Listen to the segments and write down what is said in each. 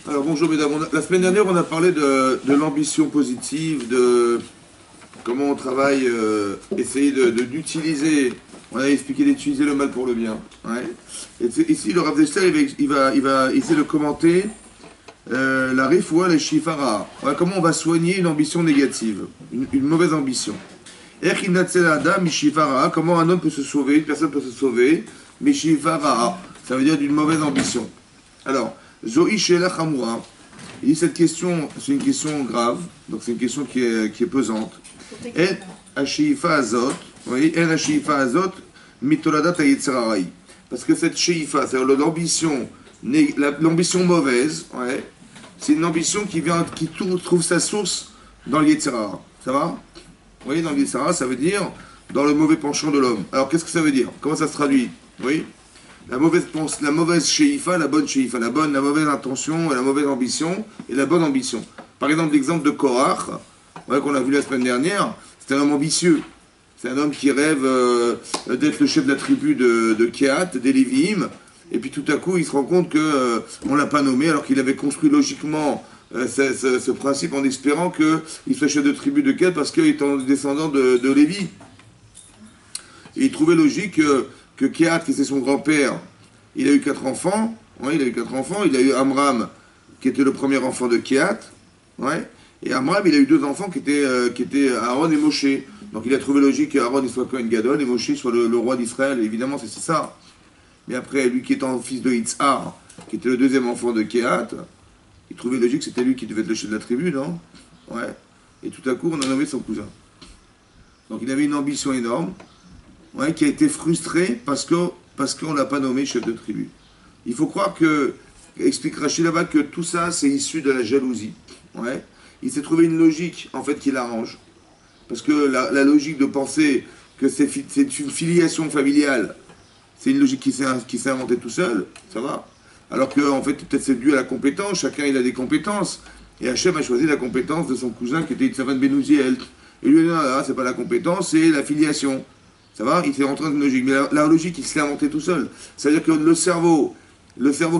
Alors bonjour mesdames, la semaine dernière on a parlé de l'ambition positive, de comment on travaille, essayer d'utiliser, on a expliqué d'utiliser le mal pour le bien. Ouais. Et ici le Rav Dessler il va essayer de commenter la Refoua, les Shifara. Voilà, comment on va soigner une ambition négative, une mauvaise ambition. Comment un homme peut se sauver, une personne peut se sauver, Mishifara, ça veut dire d'une mauvaise ambition. Alors, Zoï Shela Chamoura, il dit cette question, c'est une question grave, donc c'est une question qui est pesante. Et Ashifa Azot, oui, et Ashifa Azot, Mitoladat Ayitzerarai. Parce que cette Shifa, c'est-à-dire l'ambition mauvaise, ouais, c'est une ambition qui trouve sa source dans le Yetzirah. Ça va? Vous voyez, dans le Yetzirah, ça veut dire dans le mauvais penchant de l'homme. Alors, qu'est-ce que ça veut dire? Comment ça se traduit? Oui? La mauvaise sheifa, la bonne sheifa, la mauvaise intention, la mauvaise ambition et la bonne ambition. Par exemple, l'exemple de Korach, ouais, qu'on a vu la semaine dernière, c'est un homme ambitieux. C'est un homme qui rêve d'être le chef de la tribu de Kehat, des Lévi'im, et puis tout à coup, il se rend compte qu'on ne l'a pas nommé, alors qu'il avait construit logiquement ce principe en espérant qu'il soit chef de tribu de Kehat parce qu'il est un descendant de Lévi. Et il trouvait logique que Kehat, qui c'est son grand-père, il a eu 4 enfants. Ouais, il a eu 4 enfants. Il a eu Amram, qui était le premier enfant de Kehat. Ouais. Et Amram, il a eu 2 enfants qui étaient Aaron et Moshe. Donc il a trouvé logique qu'Aaron soit Kohen Gadol et Moshe soit le roi d'Israël. Évidemment, c'est ça. Mais après, lui qui étant fils de Yitzhar, qui était le 2e enfant de Kehat, il trouvait logique que c'était lui qui devait être le chef de la tribu, non? Ouais. Et tout à coup, on a nommé son cousin. Donc il avait une ambition énorme. Ouais, qui a été frustré parce qu'on ne l'a pas nommé chef de tribu. Il faut croire que, explique Rachid là-bas, que tout ça, c'est issu de la jalousie. Ouais. Il s'est trouvé une logique, en fait, qui l'arrange. Parce que la logique de penser que c'est une filiation familiale, c'est une logique qui s'est inventée tout seul, ça va. Alors que, en fait, peut-être c'est dû à la compétence, chacun il a des compétences. Et Hachem a choisi la compétence de son cousin qui était Itzavan Benouziel. Et lui, non, c'est pas la compétence, c'est la filiation. Ça va? Il s'est rentré dans une logique. Mais la logique, il s'est inventé tout seul. C'est-à-dire que le cerveau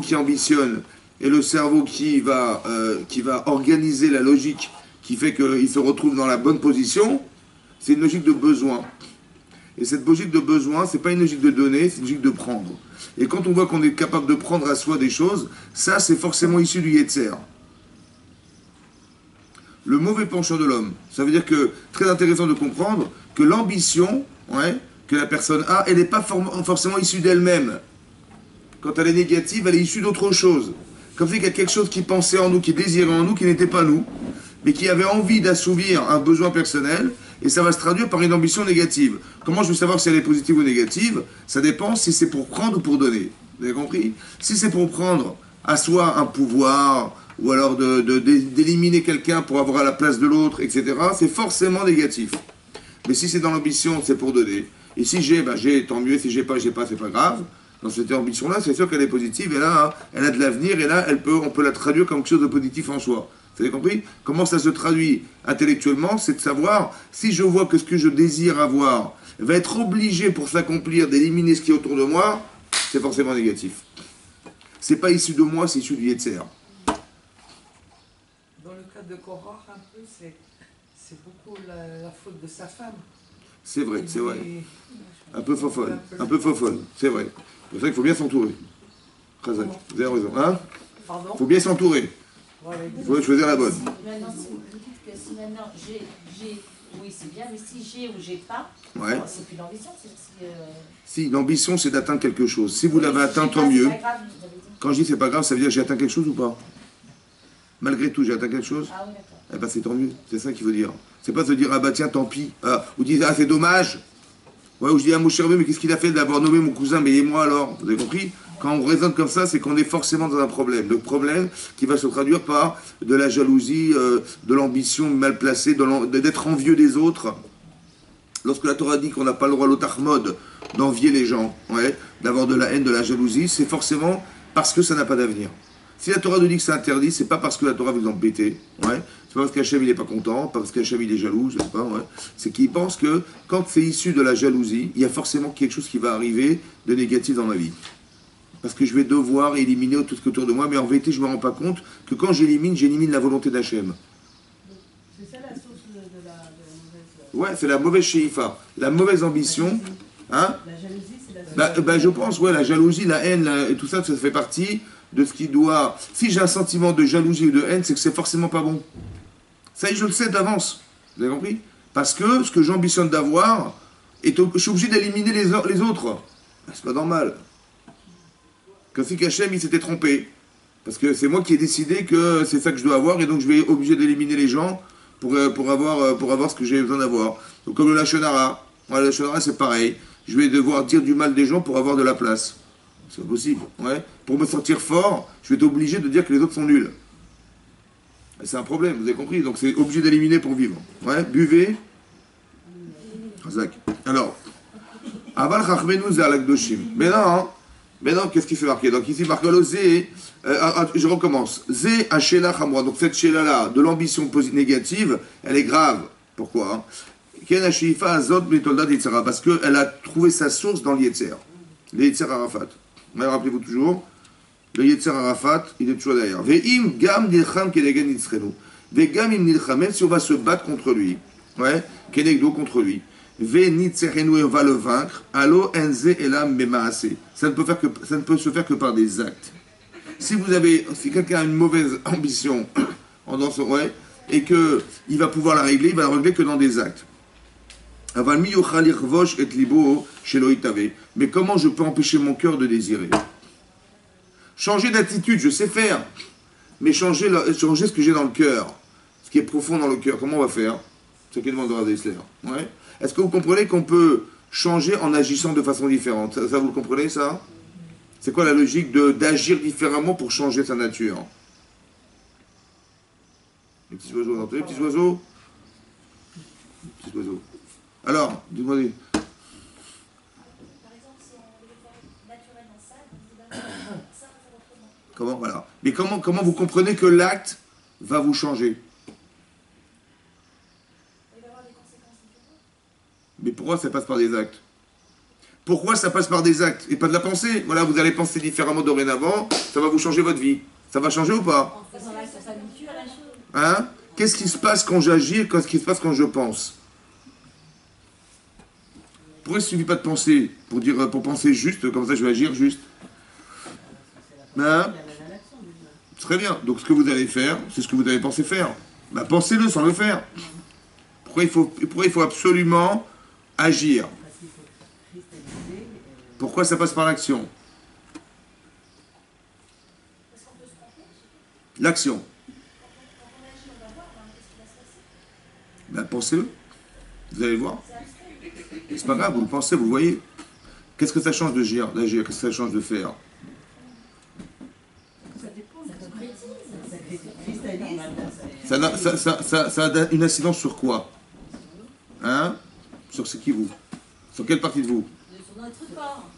qui ambitionne et le cerveau qui va organiser la logique qui fait qu'il se retrouve dans la bonne position, c'est une logique de besoin. Et cette logique de besoin, c'est pas une logique de donner, c'est une logique de prendre. Et quand on voit qu'on est capable de prendre à soi des choses, ça, c'est forcément issu du Yetzer. Le mauvais penchant de l'homme. Ça veut dire que, très intéressant de comprendre que l'ambition, ouais, que la personne a, elle n'est pas forcément issue d'elle-même. Quand elle est négative, elle est issue d'autre chose. Comme si il y a quelque chose qui pensait en nous, qui désirait en nous, qui n'était pas nous, mais qui avait envie d'assouvir un besoin personnel, et ça va se traduire par une ambition négative. Comment je veux savoir si elle est positive ou négative? Ça dépend si c'est pour prendre ou pour donner. Vous avez compris? Si c'est pour prendre à soi un pouvoir, ou alors d'éliminer quelqu'un pour avoir à la place de l'autre, etc., c'est forcément négatif. Mais si c'est dans l'ambition, c'est pour donner. Et si j'ai, tant mieux. Si j'ai pas, c'est pas grave. Dans cette ambition-là, c'est sûr qu'elle est positive. Et là, elle a de l'avenir. Et là, on peut la traduire comme quelque chose de positif en soi. Vous avez compris? Comment ça se traduit intellectuellement? C'est de savoir, si je vois que ce que je désire avoir va être obligé pour s'accomplir d'éliminer ce qui est autour de moi, c'est forcément négatif. C'est pas issu de moi, c'est issu du Yetzer. Dans le cas de Korach, un peu, c'est beaucoup la faute de sa femme. C'est vrai, c'est vrai. Un peu fofolle, c'est vrai. C'est pour ça qu'il faut bien s'entourer. Khazak, vous avez raison. Hein? Pardon? Il faut bien s'entourer. Il faut choisir la bonne. Maintenant, si vous dites que si maintenant j'ai, oui c'est bien, mais si j'ai ou j'ai pas, Ouais. c'est plus l'ambition, Si, l'ambition c'est d'atteindre quelque chose. Si vous oui, l'avez si atteint, j'ai tant pas, mieux. c'est pas grave, vous avez dit. Quand je dis c'est pas grave, ça veut dire j'ai atteint quelque chose ou pas? Malgré tout, j'ai atteint quelque chose? Ah oui, d'accord. Eh ben c'est tant mieux, c'est ça qu'il faut dire. C'est pas se dire ah bah tiens tant pis, ou dire ah c'est dommage. Ouais, ou je dis ah mon cher vieux, mais qu'est-ce qu'il a fait d'avoir nommé mon cousin, mais et moi alors? Vous avez compris? Quand on raisonne comme ça, c'est qu'on est forcément dans un problème. Le problème qui va se traduire par de la jalousie, de l'ambition mal placée, d'être envieux des autres. Lorsque la Torah dit qu'on n'a pas le droit l'otachmod d'envier les gens, ouais, d'avoir de la haine, de la jalousie, c'est forcément parce que ça n'a pas d'avenir. Si la Torah nous dit que c'est interdit, c'est pas parce que la Torah vous embêter, ouais. C'est pas parce qu'Hachem il n'est pas content, pas parce qu'Hachem il est jaloux, je sais pas, ouais. C'est qu'il pense que quand c'est issu de la jalousie, il y a forcément quelque chose qui va arriver de négatif dans ma vie. parce que je vais devoir éliminer tout ce qui est autour de moi, mais en vérité, je ne me rends pas compte que quand j'élimine la volonté d'Hachem. C'est ça la source de la mauvaise... Ouais, c'est la mauvaise sheifa, la mauvaise ambition. Hein? La jalousie, c'est la source. Je pense, ouais, la jalousie, la haine, et tout ça, ça fait partie de ce qui doit... Si j'ai un sentiment de jalousie ou de haine, c'est que c'est forcément pas bon. Ça y est, je le sais d'avance. Vous avez compris? Parce que ce que j'ambitionne d'avoir, je suis obligé d'éliminer les autres. C'est pas normal. Comme si Hachem, il s'était trompé. Parce que c'est moi qui ai décidé que c'est ça que je dois avoir, et donc je vais être obligé d'éliminer les gens pour avoir ce que j'ai besoin d'avoir. Donc comme le Lachonara. Le Lachonara, c'est pareil. Je vais devoir dire du mal des gens pour avoir de la place. C'est pas possible. Ouais. Pour me sentir fort, je vais être obligé de dire que les autres sont nuls. Et c'est un problème, vous avez compris? Donc c'est obligé d'éliminer pour vivre. Ouais. Buvez. Alors, Aval Chachmenu Zalakdoshim. Mais non, qu'est-ce qui fait marquer? Donc ici, marque le Zé. Je recommence. Zé Hachela Chamra. Donc cette Shela-là, de l'ambition négative, elle est grave. Pourquoi? Parce qu'elle a trouvé sa source dans l'Yetzer. Le Yetzer Arafat. Rappelez-vous toujours, le Yetzer Arafat, il est toujours derrière. Ve'im gam nilcham kenegen nitzchenu. Ve'gam im nilcham, même si on va se battre contre lui. Ouais, kenegdo contre lui. Ve'nitzchenu, on va le vaincre. Allo enze elam memaase. Ça ne peut se faire que par des actes. Si quelqu'un a une mauvaise ambition, et qu'il va pouvoir la régler, il va la régler que dans des actes. Mais comment je peux empêcher mon cœur de désirer? Changer d'attitude, je sais faire. Mais changer ce que j'ai dans le cœur, ce qui est profond dans le cœur, comment on va faire? C'est ce qu'il demande à Dessler. Ouais. Est-ce que vous comprenez qu'on peut changer en agissant de façon différente? Ça, vous le comprenez, ça? C'est quoi la logique d'agir différemment pour changer sa nature? Les petits oiseaux, vous entendez les petits oiseaux? Les petits oiseaux. Alors, dis-moi. Par exemple, si on devait faire naturellement ça, on dit ça va faire autrement. Comment? Voilà. Mais comment vous comprenez que l'acte va vous changer? Il va y avoir des conséquences différentes. Mais pourquoi ça passe par des actes? Pourquoi ça passe par des actes et pas de la pensée? Voilà, vous allez penser différemment dorénavant, ça va vous changer votre vie. Ça va changer ou pas? En faisant l'acte, on s'habitue à la chose. Hein? Qu'est-ce qui se passe quand j'agis et qu'est-ce qui se passe quand je pense? Pourquoi il ne suffit pas de penser pour penser juste, comme ça je vais agir juste? Hein? Très bien. Donc ce que vous allez faire, c'est ce que vous avez pensé faire. Ben, pensez-le sans le faire. Pourquoi il faut absolument agir? Pourquoi ça passe par l'action? Parce qu'on peut se tromper. L'action. Quand on agit, on va voir qu'est-ce qui va se passer. Ben, pensez-le. Vous allez voir. C'est abstrait. C'est pas grave, vous le pensez, vous le voyez. Qu'est-ce que ça change d'agir? Qu'est-ce que ça change de faire? Ça dépend. Ça a une incidence sur quoi? Hein? Sur ce qui vous? Sur quelle partie de vous? Sur notre corps.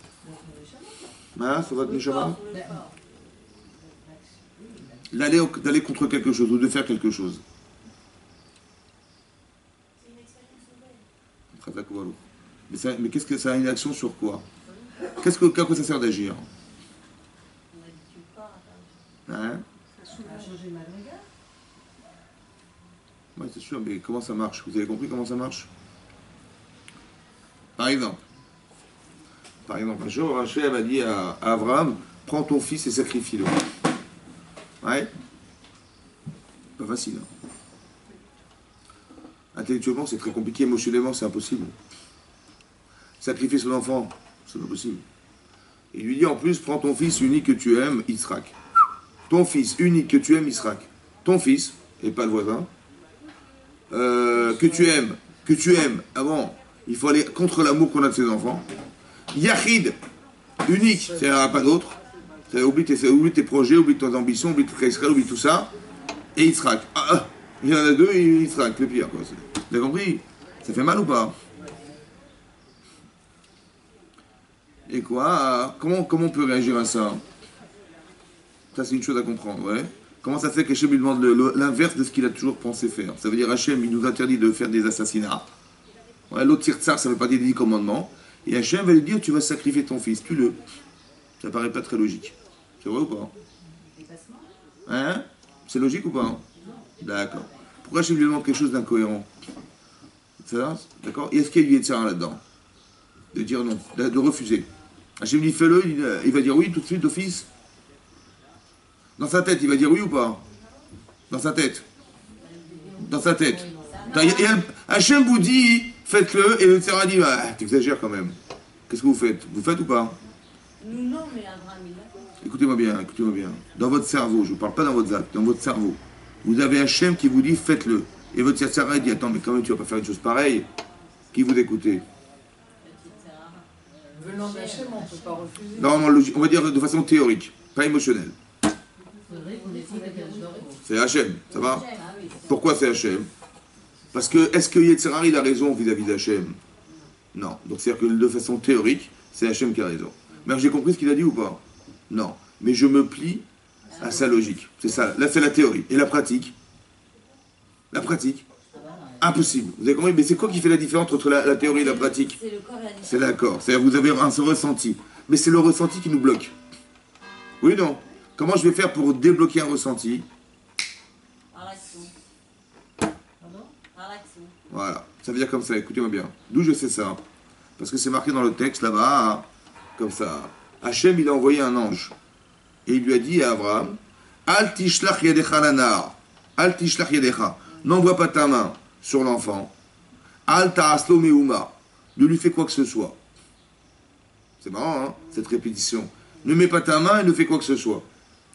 Hein? Sur votre neshama? Sur le corps. D'aller contre quelque chose ou de faire quelque chose. C'est une expérience nouvelle. Mais qu'est-ce que ça a une action sur quoi? À quoi ça sert d'agir? On n'habitue pas à faire. Hein? Ça a changé ma regard. Oui, c'est sûr, mais comment ça marche? Vous avez compris comment ça marche? Par exemple, un jour, Rachel a dit à Abraham, prends ton fils et sacrifie-le. Ouais? Pas facile. Hein? Intellectuellement, c'est très compliqué. Émotionnellement, c'est impossible. Sacrifier son enfant, c'est pas possible. Il lui dit en plus, prends ton fils unique que tu aimes, Yitzhak. Ton fils unique que tu aimes, Yitzhak. Ton fils, et pas le voisin, que tu aimes. Ah bon, il faut aller contre l'amour qu'on a de ses enfants. Yachid, unique, c'est-à-dire pas d'autre. Oublie tes projets, oublie tes ambitions, oublie tes Israël, oublie tout ça. Et Yitzhak. Il y en a deux et Yitzhak, le pire. Quoi. Vous avez compris? Ça fait mal ou pas? Et quoi? Comment on peut réagir à ça? Ça, c'est une chose à comprendre, ouais. Comment ça fait qu'Hachem lui demande l'inverse de ce qu'il a toujours pensé faire? Ça veut dire Hachem, il nous interdit de faire des assassinats. Ouais, l'autre tirtsar, ça ne veut pas dire des 10 commandements. Et Hachem va lui dire, tu vas sacrifier ton fils, tue-le. Ça paraît pas très logique. C'est vrai ou pas? Dépassement. Hein? C'est logique ou pas? D'accord. Pourquoi je lui demande quelque chose d'incohérent? C'est ça? D'accord? Et est-ce qu'il y a du Yetzirah là-dedans? De dire non, de refuser. Hachem dit fais-le, il va dire oui tout de suite d'office. Dans sa tête, il va dire oui ou pas? Dans sa tête. Dans sa tête. Hachem vous dit faites-le et le Yetzirah dit ah, t'exagères quand même. Qu'est-ce que vous faites? Vous faites ou pas? Nous, non, mais Abraham, il l'a fait. Écoutez-moi bien, écoutez-moi bien. Dans votre cerveau, je ne vous parle pas dans votre actes, dans votre cerveau, vous avez Hachem qui vous dit faites-le. Et votre Yetzirah dit attends, mais quand même tu vas pas faire une chose pareille. Qui vous écoutez? Venant d'Hachem, on ne peut pas refuser. Normalement, on va dire de façon théorique, pas émotionnelle. C'est Hachem, ça va? Pourquoi c'est Hachem? Parce que, est-ce que Yetzirah il a raison vis-à-vis d'Hachem? Non. Donc c'est-à-dire que de façon théorique, c'est Hachem qui a raison. Mais j'ai compris ce qu'il a dit ou pas? Non. Mais je me plie à sa logique. C'est ça. Là, c'est la théorie. Et la pratique? La pratique? Impossible. Vous avez compris? Mais c'est quoi qui fait la différence entre la théorie et la pratique? C'est le corps et la C'est d'accord. C'est-à-dire que vous avez un ressenti. Mais c'est le ressenti qui nous bloque. Oui, non? Comment je vais faire pour débloquer un ressenti? Par l'action. Pardon? Par l'action. Voilà. Ça veut dire comme ça. Écoutez-moi bien. D'où je sais ça? Parce que c'est marqué dans le texte là-bas, comme ça. Hachem, il a envoyé un ange. Et il lui a dit à Abraham, Al tishlach yadecha lanar. Al tishlach yadecha. N'envoie pas ta main sur l'enfant. Al ta'aslo meuma. Ne lui fais quoi que ce soit. C'est marrant, hein, cette répétition. Ne mets pas ta main et ne fais quoi que ce soit.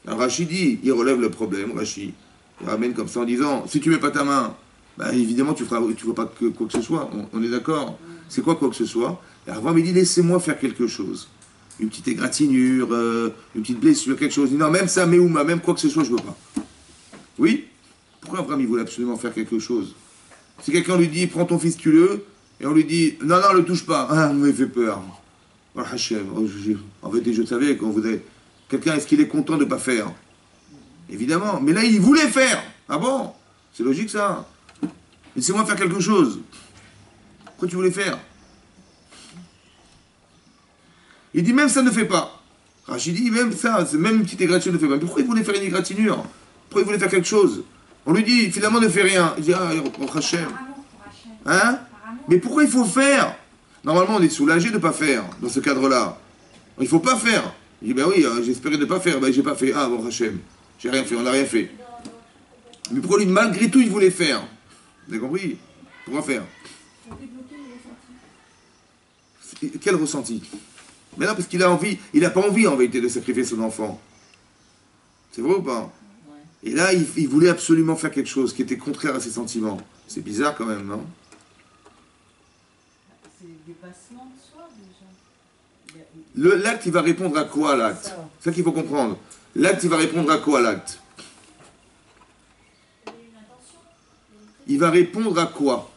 Alors Rachid dit, il relève le problème, Rachid. Il ramène comme ça en disant, si tu mets pas ta main, ben évidemment tu ne feras pas quoi que ce soit. On est d'accord? C'est quoi que ce soit? Et Abraham il dit, laissez-moi faire quelque chose. Une petite égratignure, une petite blessure, quelque chose. Il dit, non, même ça, meuma, même quoi que ce soit, je ne veux pas. Oui? Pourquoi Abraham il voulait absolument faire quelque chose? Si quelqu'un lui dit, prends ton fils, tue-le, et on lui dit, non, non, le touche pas. Ah, vous m'avez fait peur. Oh, Hachem, en fait, je savais qu'on voudrait... Quelqu'un, est-ce qu'il est content de ne pas faire? Évidemment. Mais là, il voulait faire. Ah bon? C'est logique, ça. Laissez-moi faire quelque chose. Pourquoi tu voulais faire? Il dit, même ça ne fait pas. Rachid dit, même ça, même une petite égratignure ne fait pas. Mais pourquoi il voulait faire une égratignure? Pourquoi il voulait faire quelque chose? On lui dit, finalement, ne fais rien. Il dit, ah, Hachem. Hein? Mais pourquoi il faut faire? Normalement, on est soulagé de ne pas faire, dans ce cadre-là. Il ne faut pas faire. Il dit, ben oui, j'espérais ne pas faire. Ben, j'ai pas fait. Ah, bon, Hachem. J'ai rien fait, on n'a rien fait. Mais pourquoi lui, malgré tout, il voulait faire? Vous avez compris? Pourquoi faire? Quel ressenti? Mais non, parce qu'il a envie, il n'a pas envie en vérité de sacrifier son enfant. C'est vrai ou pas? Et là, il voulait absolument faire quelque chose qui était contraire à ses sentiments. C'est bizarre quand même, non? C'est le dépassement de soi, déjà. L'acte, il va répondre à quoi, l'acte? C'est ça qu'il faut comprendre. L'acte, il va répondre à quoi, l'acte? Il va répondre à quoi?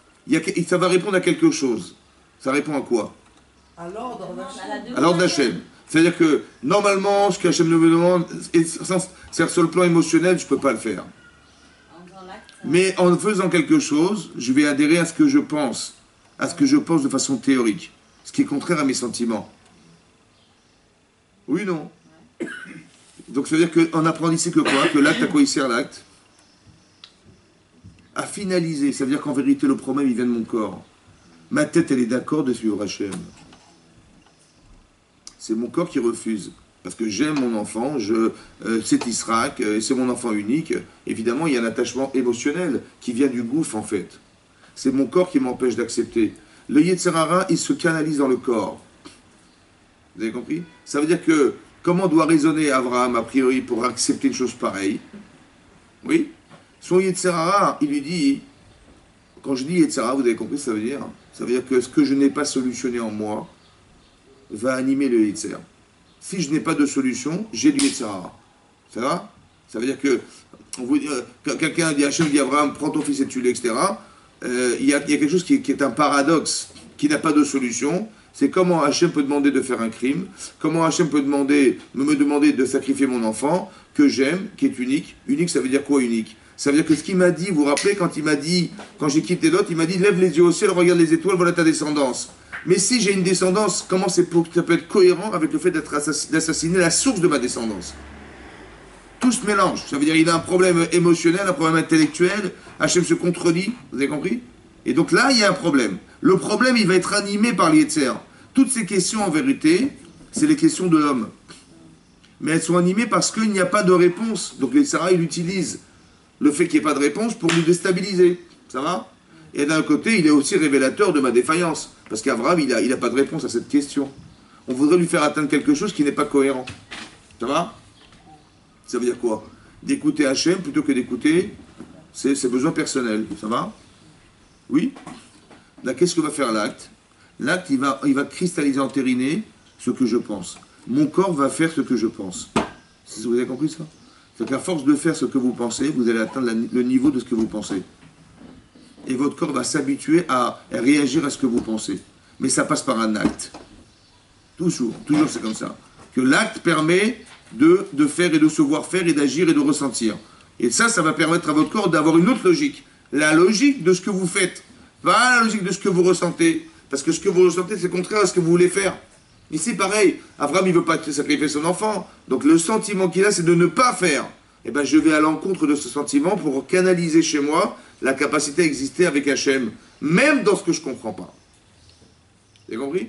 Ça va répondre à quelque chose. Ça répond à quoi? À l'ordre d'Hachem. À l'ordre d'Hachem. C'est-à-dire que, normalement, ce qu'Hachem me demande, c'est sur le plan émotionnel, je ne peux pas le faire. Mais en faisant quelque chose, je vais adhérer à ce que je pense. À ce que je pense de façon théorique. Ce qui est contraire à mes sentiments. Oui, non? Donc, ça veut dire qu'on apprend ici que quoi? Que l'acte, à quoi il sert l'acte? À finaliser. Ça veut dire qu'en vérité, le problème, il vient de mon corps. Ma tête, elle est d'accord de suivre Hachem. C'est mon corps qui refuse. Parce que j'aime mon enfant, c'est Israq, c'est mon enfant unique. Évidemment, il y a un attachement émotionnel qui vient du gouffre, en fait. C'est mon corps qui m'empêche d'accepter. Le Yetzirah, il se canalise dans le corps. Vous avez compris? Ça veut dire que, comment doit raisonner Abraham, a priori, pour accepter une chose pareille? Oui? Son Yetzirah, il lui dit, quand je dis Yetzirah, vous avez compris ce que ça veut dire? Ça veut dire que ce que je n'ai pas solutionné en moi va animer le Yetzirah. Si je n'ai pas de solution, j'ai du Yetzirah. Ça va? Ça veut dire que, quelqu'un dit, Hachem dit à Abraham, prends ton fils et tue-le, etc. Il y a quelque chose qui est un paradoxe, qui n'a pas de solution. C'est comment Hachem peut demander de faire un crime, comment Hachem peut me demander de sacrifier mon enfant, que j'aime, qui est unique. Unique, ça veut dire quoi unique? Ça veut dire que ce qu'il m'a dit, vous vous rappelez, quand il m'a dit, quand j'ai quitté l'autre, il m'a dit, lève les yeux au ciel, regarde les étoiles, voilà ta descendance. Mais si j'ai une descendance, comment ça peut être cohérent avec le fait d'assassiner la source de ma descendance? Tout se mélange. Ça veut dire qu'il a un problème émotionnel, un problème intellectuel. Hachem se contredit. Vous avez compris? Et donc là, il y a un problème. Le problème, il va être animé par l'Yetzer. Toutes ces questions, en vérité, c'est les questions de l'homme. Mais elles sont animées parce qu'il n'y a pas de réponse. Donc l'Yetzer, il utilise le fait qu'il n'y ait pas de réponse pour nous déstabiliser. Ça va? Et d'un côté, il est aussi révélateur de ma défaillance. Parce qu'Abraham, il n'a pas de réponse à cette question. On voudrait lui faire atteindre quelque chose qui n'est pas cohérent. Ça va? Ça veut dire quoi? D'écouter Hachem plutôt que d'écouter ses besoins personnels. Ça va? Oui? Là, qu'est-ce que va faire l'acte? L'acte, il va cristalliser, entériner ce que je pense. Mon corps va faire ce que je pense. Vous avez compris ça? C'est qu'à force de faire ce que vous pensez, vous allez atteindre le niveau de ce que vous pensez. Et votre corps va s'habituer à réagir à ce que vous pensez. Mais ça passe par un acte. Toujours c'est comme ça. Que l'acte permet de faire et de se voir faire et d'agir et de ressentir. Et ça va permettre à votre corps d'avoir une autre logique. La logique de ce que vous faites. Pas la logique de ce que vous ressentez. Parce que ce que vous ressentez, c'est contraire à ce que vous voulez faire. Ici, pareil. Abraham, il ne veut pas sacrifier son enfant. Donc le sentiment qu'il a, c'est de ne pas faire. Et bien, je vais à l'encontre de ce sentiment pour canaliser chez moi la capacité à exister avec Hachem. Même dans ce que je ne comprends pas. Vous avez compris?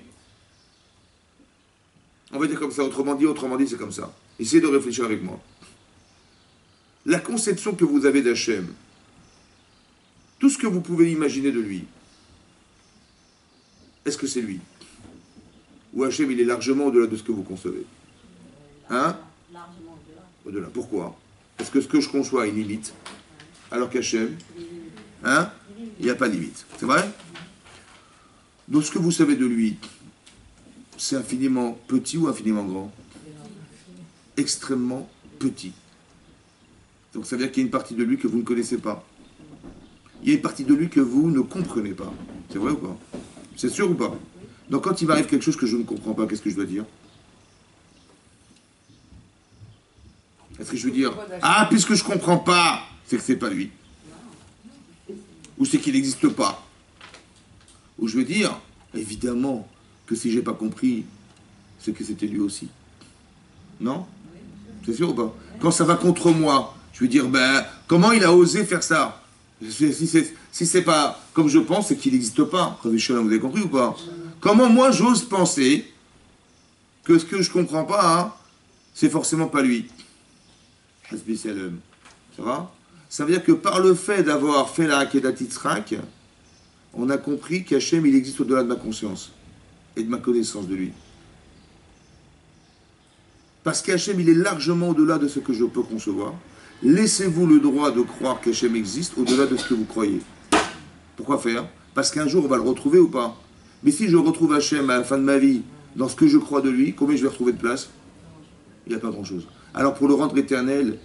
On va dire comme ça. Autrement dit, c'est comme ça. Essayez de réfléchir avec moi. La conception que vous avez d'Hachem, tout ce que vous pouvez imaginer de lui, est-ce que c'est lui? Ou Hachem, il est largement au-delà de ce que vous concevez? Hein? Largement au-delà. Au-delà. Pourquoi? Parce que ce que je conçois a une limite. Alors qu'Hachem, hein? Il n'y a pas de limite. C'est vrai? Donc ce que vous savez de lui, c'est infiniment petit ou infiniment grand? Extrêmement petit. Donc ça veut dire qu'il y a une partie de lui que vous ne connaissez pas. Il y a une partie de lui que vous ne comprenez pas. C'est vrai ou pas? C'est sûr ou pas? Donc quand il m'arrive quelque chose que je ne comprends pas, qu'est-ce que je dois dire? Est-ce que je veux dire, ah, puisque je ne comprends pas, c'est que c'est pas lui? Ou c'est qu'il n'existe pas? Ou je veux dire, évidemment, que si j'ai pas compris, c'est que c'était lui aussi. Non? C'est sûr ou pas? Quand ça va contre moi, je veux dire, ben, comment il a osé faire ça? Si c'est pas comme je pense, c'est qu'il n'existe pas. Vous avez compris ou pas? Comment moi j'ose penser que ce que je comprends pas, hein, c'est forcément pas lui? Ça va? Ça veut dire que par le fait d'avoir fait la Akedat Yitzhak, on a compris qu'Hachem, il existe au-delà de ma conscience et de ma connaissance de lui. Parce qu'Hachem, il est largement au-delà de ce que je peux concevoir. Laissez-vous le droit de croire qu'Hachem existe au-delà de ce que vous croyez. Pourquoi faire? Parce qu'un jour, on va le retrouver ou pas? Mais si je retrouve Hachem à la fin de ma vie, dans ce que je crois de lui, combien je vais retrouver de place? Il n'y a pas grand-chose. Alors pour le rendre éternel,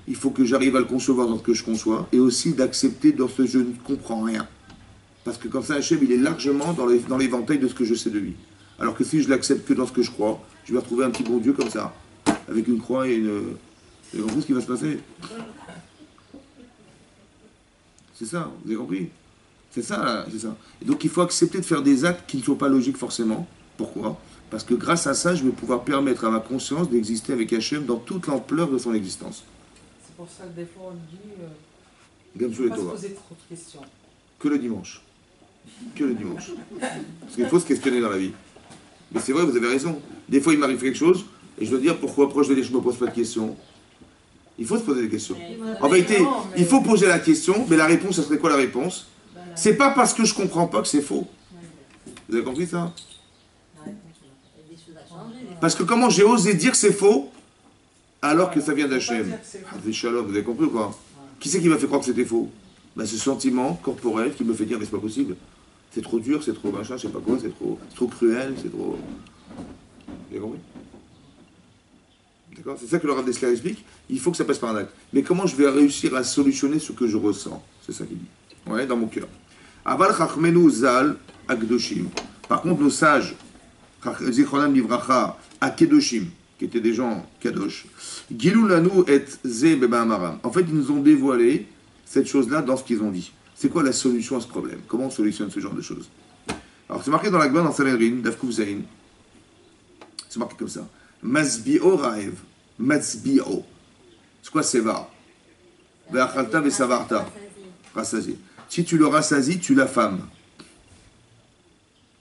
il faut que j'arrive à le concevoir dans ce que je conçois, et aussi d'accepter dans ce que je ne comprends rien. Parce que comme ça, Hachem, il est largement dans l'éventail de ce que je sais de lui. Alors que si je l'accepte que dans ce que je crois, je vais retrouver un petit bon Dieu comme ça, avec une croix et une... Vous avez compris ce qui va se passer? C'est ça, vous avez compris? C'est ça, c'est ça. Et donc il faut accepter de faire des actes qui ne sont pas logiques forcément. Pourquoi? Parce que grâce à ça, je vais pouvoir permettre à ma conscience d'exister avec Hachem dans toute l'ampleur de son existence. C'est pour ça que des fois on dit Gamsou ne et pas se Torah. poser trop de questions. Que le dimanche. Que le dimanche. Parce qu'il faut se questionner dans la vie. Mais c'est vrai, vous avez raison. Des fois, il m'arrive quelque chose, et je dois dire pourquoi. Après, je dois dire je ne me pose pas de questions. Il faut se poser des questions. En vérité, il faut poser la question, mais la réponse, ça serait quoi la réponse? C'est pas parce que je comprends pas que c'est faux. Vous avez compris ça? Parce que comment j'ai osé dire que c'est faux alors que ça vient d'Hachem? Des shalom, vous avez compris ou pas? Qui c'est qui m'a fait croire que c'était faux? Ben, ce sentiment corporel qui me fait dire mais c'est pas possible. C'est trop dur, c'est trop machin, je sais pas quoi, c'est trop cruel, c'est trop... Vous avez compris? D'accord? C'est ça que le Rav Dessler explique. Il faut que ça passe par un acte. Mais comment je vais réussir à solutionner ce que je ressens? C'est ça qu'il dit. Ouais, dans mon cœur. Aval chachmenu zal akdoshim. Par contre, nos sages, zichronam livracha, akedoshim, qui étaient des gens kadosh, gilou lanu et ze beba amaram. En fait, ils nous ont dévoilé cette chose-là dans ce qu'ils ont dit. C'est quoi la solution à ce problème? Comment on solutionne ce genre de choses? Alors c'est marqué dans la Gemara dans Sanhedrin, Daf Kuf Zayin. C'est marqué comme ça. Masbi'o Raev. Masbi'o. C'est quoi Seva? Ve'achalta ve'savarta. Rassasié. Si tu le rassasies, tu l'affames.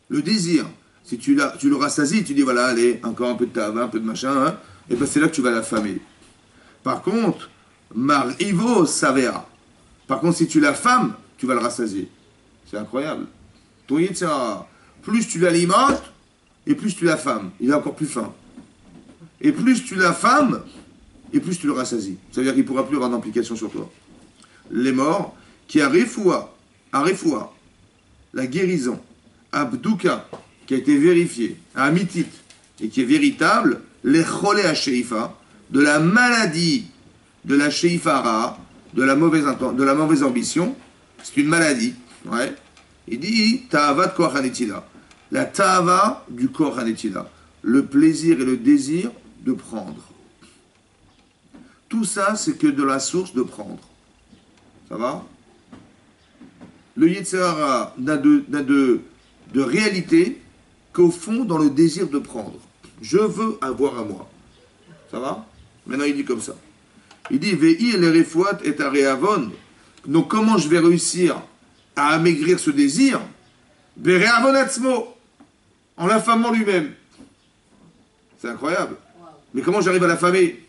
Le désir, si tu le rassasies, tu dis voilà, allez, encore un peu de tava, un peu de machin, hein, et ben c'est là que tu vas l'affamer. Par contre, Marivo Savea. Par contre, si tu l'affames, tu vas le rassasier. C'est incroyable. Ton Yetzirah, plus tu l'alimentes, et plus tu l'affames. Il est encore plus fin. Et plus tu l'affames, et plus tu le rassasies. Ça veut dire qu'il ne pourra plus avoir d'implication sur toi. Les morts, qui a Refoua, la guérison, Abdouka, qui a été vérifié, à Mitit, et qui est véritable, les cholé à Sheifa, de la maladie de la Sheifara, de la mauvaise ambition, c'est une maladie. Ouais. Il dit Ta'ava de Koach Hanetila. La Ta'ava du Koach Hanetila. Le plaisir et le désir de prendre. Tout ça, c'est que de la source de prendre. Ça va? Le Yetzirah n'a de réalité qu'au fond dans le désir de prendre. Je veux avoir à moi. Ça va? Maintenant, il dit comme ça. Il dit Ve'i le refouat et areavon. Donc, comment je vais réussir à amaigrir ce désir? Bereavon atzmo. En l'affamant lui-même. C'est incroyable. Mais comment j'arrive à l'affamer?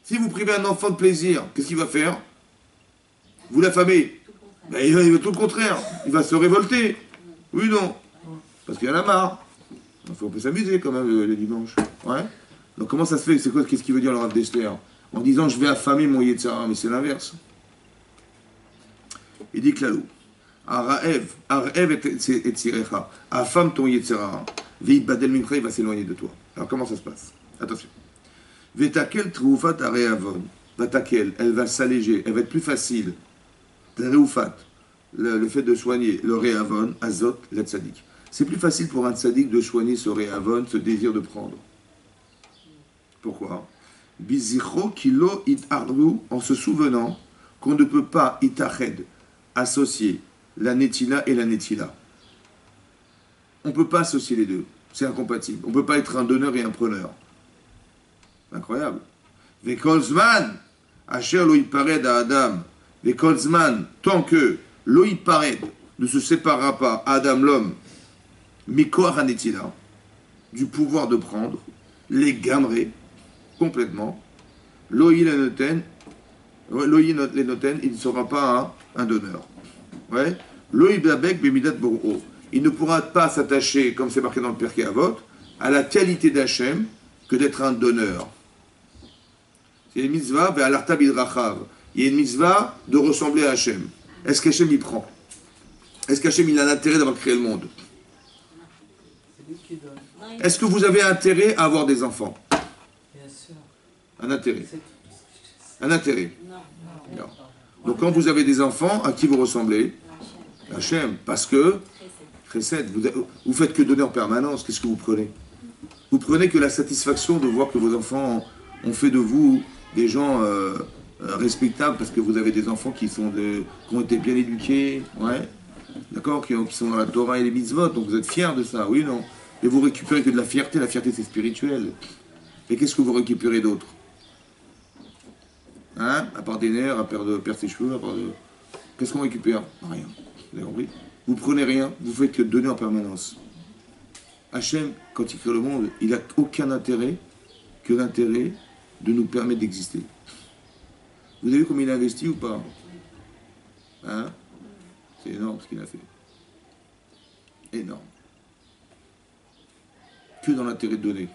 Si vous privez un enfant de plaisir, qu'est-ce qu'il va faire? Vous l'affamez. Ben, il va tout le contraire. Il va se révolter. Oui ou non? Parce qu'il y en a marre. On peut s'amuser quand même le dimanche. Ouais. Donc comment ça se fait? C'est quoi? Qu'est-ce qu'il veut dire le Rav Dessler? En disant je vais affamer mon Yetzirah, mais c'est l'inverse. Il dit Klalou. Araev et Tzirecha. Affame ton Yetzirah. Veit badel mincha, il va s'éloigner de toi. Alors comment ça se passe? Attention. Vetakel troufat areavon. Vatakel, elle va s'alléger, elle va être plus facile. Troufat, le fait de soigner le réavon, azot, la tzadik. C'est plus facile pour un tzadik de soigner ce réavon, ce désir de prendre. Pourquoi? Bizicho kilo itardu, en se souvenant qu'on ne peut pas itached, associer la netila et la netila. On ne peut pas associer les deux. C'est incompatible. On ne peut pas être un donneur et un preneur. Incroyable. Vekolzman, asher lo ipared à Adam. Vekolzman, tant que lo ipared ne se séparera pas, Adam l'homme, mikoach hanetila, du pouvoir de prendre, les gamrés, complètement, loï les noten, il ne sera pas un donneur. Ouais. Loï babek bemidat bor'o. Il ne pourra pas s'attacher, comme c'est marqué dans le Pirkei Avot, à la qualité d'Hachem que d'être un donneur. C'est une mitzvah, ve'alarta bidrachav. Il y a une mitzvah de ressembler à Hachem. Est-ce qu'Hachem y prend? Est-ce qu'Hachem il a l'intérêt d'avoir créé le monde? C'est lui qui donne. Est-ce que vous avez intérêt à avoir des enfants? Bien sûr. Un intérêt. C'est Un intérêt. Non. Non. Donc quand vous avez des enfants, à qui vous ressemblez? Hachem. Parce que Chesed, vous faites que donner en permanence. Qu'est-ce que vous prenez? Vous prenez que la satisfaction de voir que vos enfants ont fait de vous des gens respectables parce que vous avez des enfants qui ont été bien éduqués, ouais, d'accord, qui sont dans la Torah et les mitzvot, donc vous êtes fiers de ça, oui, non? Et vous récupérez que de la fierté c'est spirituel. Et qu'est-ce que vous récupérez d'autre? Hein? À part des nerfs, à part de perdre ses cheveux, à part de... Qu'est-ce qu'on récupère? Rien. Vous avez compris? Vous prenez rien, vous faites que donner en permanence. Hachem, quand il crée le monde, il n'a aucun intérêt que l'intérêt de nous permettre d'exister. Vous avez vu combien il a investi ou pas? Hein? C'est énorme ce qu'il a fait. Énorme. Que dans l'intérêt de donner.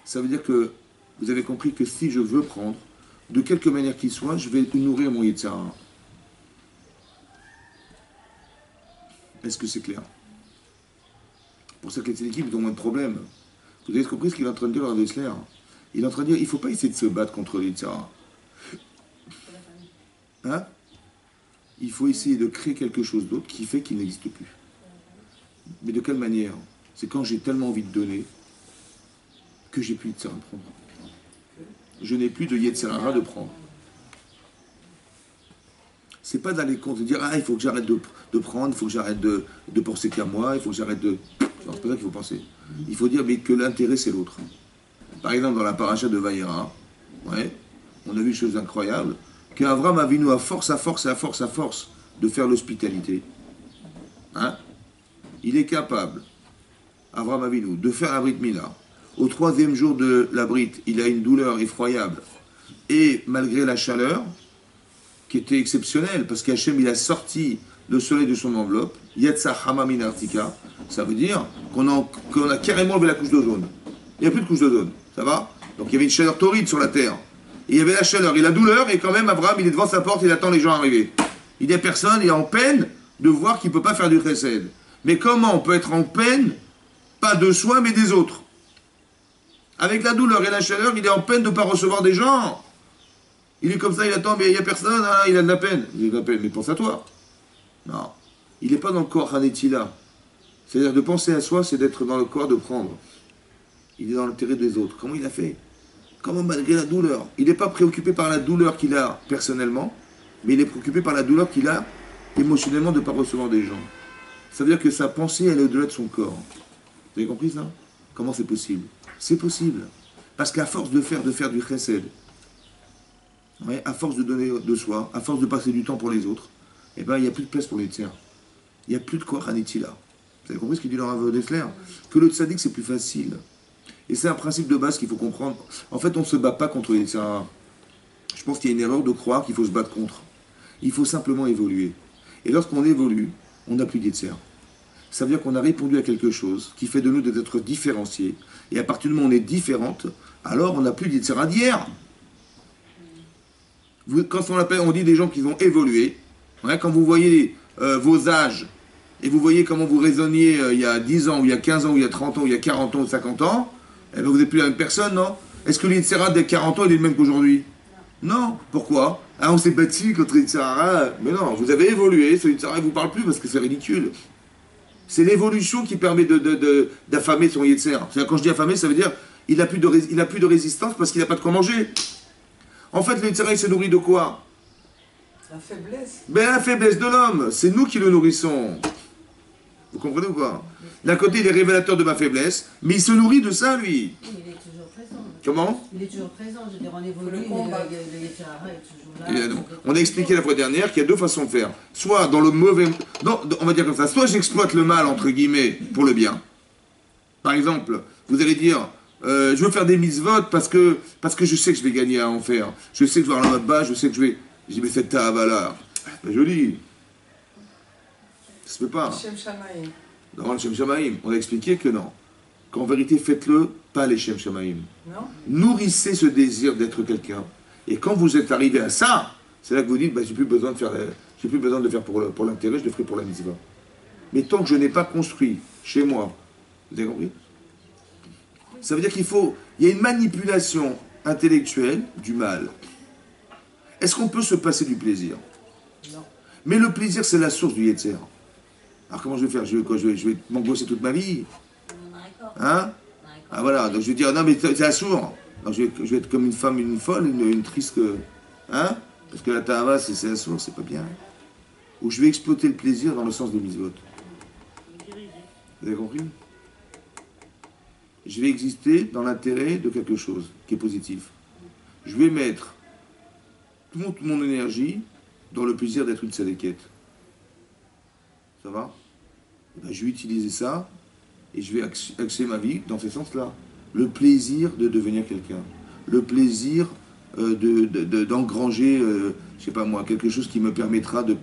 Ça veut dire que vous avez compris que si je veux prendre, de quelque manière qu'il soit, je vais nourrir mon Yetzirah. Est-ce que c'est clair? Pour ça que les équipes ont moins de problèmes. Vous avez compris ce qu'il est en train de dire, Rav Dessler? Il est en train de dire, il ne faut pas essayer de se battre contre les Yetzirah. Hein? Il faut essayer de créer quelque chose d'autre qui fait qu'il n'existe plus. Mais de quelle manière? C'est quand j'ai tellement envie de donner que j'ai plus de Yetzirah à prendre. Je n'ai plus de Yetzirah de prendre. C'est pas d'aller contre, de dire ah il faut que j'arrête de prendre, il faut que j'arrête de penser qu'à moi, il faut que j'arrête de. Non, c'est pas ça qu'il faut penser. Il faut dire mais que l'intérêt c'est l'autre. Par exemple dans la paracha de Vaïra, ouais, on a vu une chose incroyable, qu'Avram Avinu à force de faire l'hospitalité, hein, il est capable, Avram Avinu, de faire la Brit Mila. Au 3e jour de la Brit, il a une douleur effroyable. Et malgré la chaleur, qui était exceptionnelle, parce qu'Hachem, il a sorti le soleil de son enveloppe, Yatsa Hamamin Artika, ça veut dire qu'on a carrément enlevé la couche d'ozone. Il n'y a plus de couche d'ozone, ça va? Donc il y avait une chaleur torride sur la terre. Et il y avait la chaleur et la douleur, et quand même, Abraham, il est devant sa porte, il attend les gens arriver. Il est personne, il est en peine de voir qu'il ne peut pas faire du chesed. Mais comment on peut être en peine, pas de soi, mais des autres? Avec la douleur et la chaleur, il est en peine de ne pas recevoir des gens. Il est comme ça, il attend, mais il n'y a personne, hein, il a de la peine. Il a de la peine, mais pense à toi. Non. Il n'est pas dans le corps Hanetila. C'est-à-dire de penser à soi, c'est d'être dans le corps de prendre. Il est dans l'intérêt des autres. Comment il a fait? Comment malgré la douleur? Il n'est pas préoccupé par la douleur qu'il a personnellement, mais il est préoccupé par la douleur qu'il a émotionnellement de ne pas recevoir des gens. Ça veut dire que sa pensée, elle est au-delà de son corps. Vous avez compris ça? Comment c'est possible? C'est possible. Parce qu'à force de faire du chesed, ouais, à force de donner de soi, à force de passer du temps pour les autres, eh ben, il n'y a plus de place pour les tiers. Il n'y a plus de quoi Hanetila. Vous avez compris ce qu'il dit dans Rav Dessler? Que le tzaddik, c'est plus facile. Et c'est un principe de base qu'il faut comprendre. En fait, on ne se bat pas contre les tiers. Je pense qu'il y a une erreur de croire qu'il faut se battre contre. Il faut simplement évoluer. Et lorsqu'on évolue, on n'a plus d'Yetzer. Ça veut dire qu'on a répondu à quelque chose qui fait de nous des êtres différenciés. Et à partir du moment où on est différente, alors on n'a plus d'Yetzer d'hier. Quand on dit des gens qui ont évolué, ouais, quand vous voyez vos âges, et vous voyez comment vous raisonniez il y a 10 ans, ou il y a 15 ans, ou il y a 30 ans, ou il y a 40 ans, ou 50 ans, eh bien vous n'êtes plus la même personne, non? Est-ce que l'Yitzhara des 40 ans, il est le même qu'aujourd'hui? Non. Pourquoi? Ah, on s'est battu contre l'Yitzhara. Mais non, vous avez évolué, ce Yitzhara ne vous parle plus parce que c'est ridicule. C'est l'évolution qui permet d'affamer son Yitzhara. Quand je dis affamer, ça veut dire il n'a plus de résistance parce qu'il n'a pas de quoi manger. En fait, le Yitzhara, il se nourrit de quoi? La faiblesse. Ben, la faiblesse de l'homme. C'est nous qui le nourrissons. Vous comprenez ou pas? D'un côté, il est révélateur de ma faiblesse, mais il se nourrit de ça, lui. Oui, il est toujours présent. Comment? Il est toujours présent, je veux dire, on évolue, le Yetzirah est toujours là. On a expliqué la fois dernière qu'il y a deux façons de faire. Soit dans le mauvais... Non, on va dire comme ça. Soit j'exploite le mal, entre guillemets, pour le bien. Par exemple, vous allez dire... je veux faire des mitzvot parce que je sais que je vais gagner à en faire. Je sais que je vais avoir la bas, je sais que je vais... Je dis, mais cette ta'ava-là, c'est joli. Ça se fait pas. Shem Shamaim. Dans le Shem Shamaim, on a expliqué que non. Qu'en vérité, faites-le, pas les Shem Shamaim. Non. Nourrissez ce désir d'être quelqu'un. Et quand vous êtes arrivé à ça, c'est là que vous dites, bah, j'ai plus besoin de faire pour l'intérêt, je le ferai pour la mitzvah. Mais tant que je n'ai pas construit chez moi, vous avez compris? Ça veut dire il y a une manipulation intellectuelle du mal. Est-ce qu'on peut se passer du plaisir? Non. Mais le plaisir, c'est la source du Yetzer. Alors comment je vais faire? Je vais m'angoisser toute ma vie? Hein? Ah voilà, donc je vais dire, non mais c'est la source. Alors je vais être comme une femme, une folle, une triste... Hein? Parce que la ta'ava, c'est la source, c'est pas bien. Ou je vais exploiter le plaisir dans le sens des mitzvot. Vous avez compris? Je vais exister dans l'intérêt de quelque chose qui est positif. Je vais mettre toute mon énergie dans le plaisir d'être une sadéquette. Ça va? Ben, je vais utiliser ça et je vais axer ma vie dans ce sens-là. Le plaisir de devenir quelqu'un. Le plaisir d'engranger, je sais pas moi, quelque chose qui me permettra de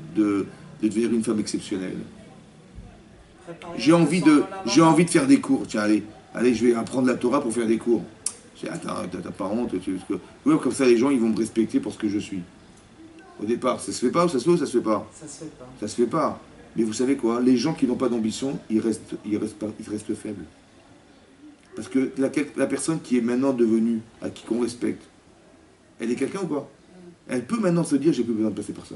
devenir une femme exceptionnelle. J'ai envie de faire des cours. Tiens, allez, je vais apprendre la Torah pour faire des cours. J'ai dit, attends, t'as pas honte. Oui, comme ça, les gens, ils vont me respecter pour ce que je suis. Au départ, ça se fait pas ou ça se fait ou ça se fait pas? Ça se fait pas. Ça se fait pas. Mais vous savez quoi? Les gens qui n'ont pas d'ambition, ils restent faibles. Parce que la personne qui est maintenant devenue, à qui qu'on respecte, elle est quelqu'un ou pas? Elle peut maintenant se dire, j'ai plus besoin de passer par ça.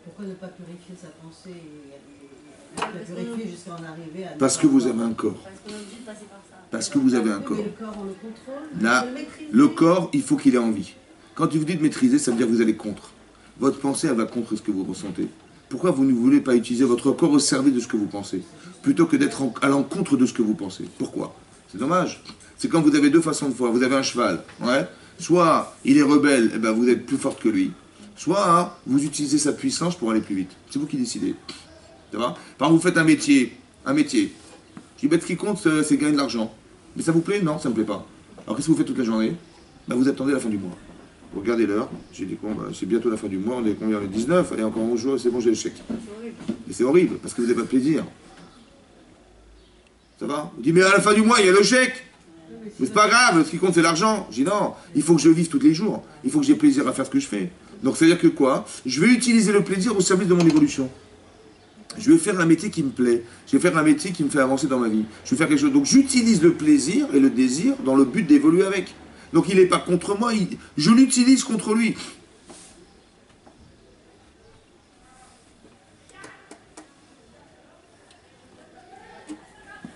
Pourquoi ne pas purifier sa pensée et la purifier jusqu'à en arriver à... Parce que vous avez un corps. Parce qu'on est obligé de passer par ça. Parce que vous avez un corps. Mais le corps, on le contrôle. Là, le corps, il faut qu'il ait envie. Quand vous dites maîtriser, ça veut dire que vous allez contre. votre pensée, elle va contre ce que vous ressentez. Pourquoi vous ne voulez pas utiliser votre corps au service de ce que vous pensez, plutôt que d'être à l'encontre de ce que vous pensez? Pourquoi? C'est dommage. C'est quand vous avez deux façons de voir. Vous avez un cheval, ouais. Soit il est rebelle, et ben vous êtes plus forte que lui. Soit hein, vous utilisez sa puissance pour aller plus vite. C'est vous qui décidez. Ça va? Par exemple, vous faites un métier. Je dis, ben, ce qui compte, c'est gagner de l'argent. Mais ça vous plaît? Non, ça ne me plaît pas. Alors qu'est-ce que vous faites toute la journée? Ben, vous attendez la fin du mois. Vous regardez l'heure. J'ai dit, bon, ben, c'est bientôt la fin du mois. On est combien? Le 19. Allez, encore 11 jours, c'est bon, j'ai le chèque. Et c'est horrible, parce que vous n'avez pas de plaisir. Ça va? Vous dites, mais à la fin du mois, il y a le chèque. Mais c'est pas grave, ce qui compte, c'est l'argent. Je dis, non, il faut que je vive tous les jours. Il faut que j'ai plaisir à faire ce que je fais. Donc, c'est-à-dire que quoi? Je vais utiliser le plaisir au service de mon évolution. Je vais faire un métier qui me plaît. Je vais faire un métier qui me fait avancer dans ma vie. Je vais faire quelque chose. Donc, j'utilise le plaisir et le désir dans le but d'évoluer avec. Donc, il n'est pas contre moi, je l'utilise contre lui.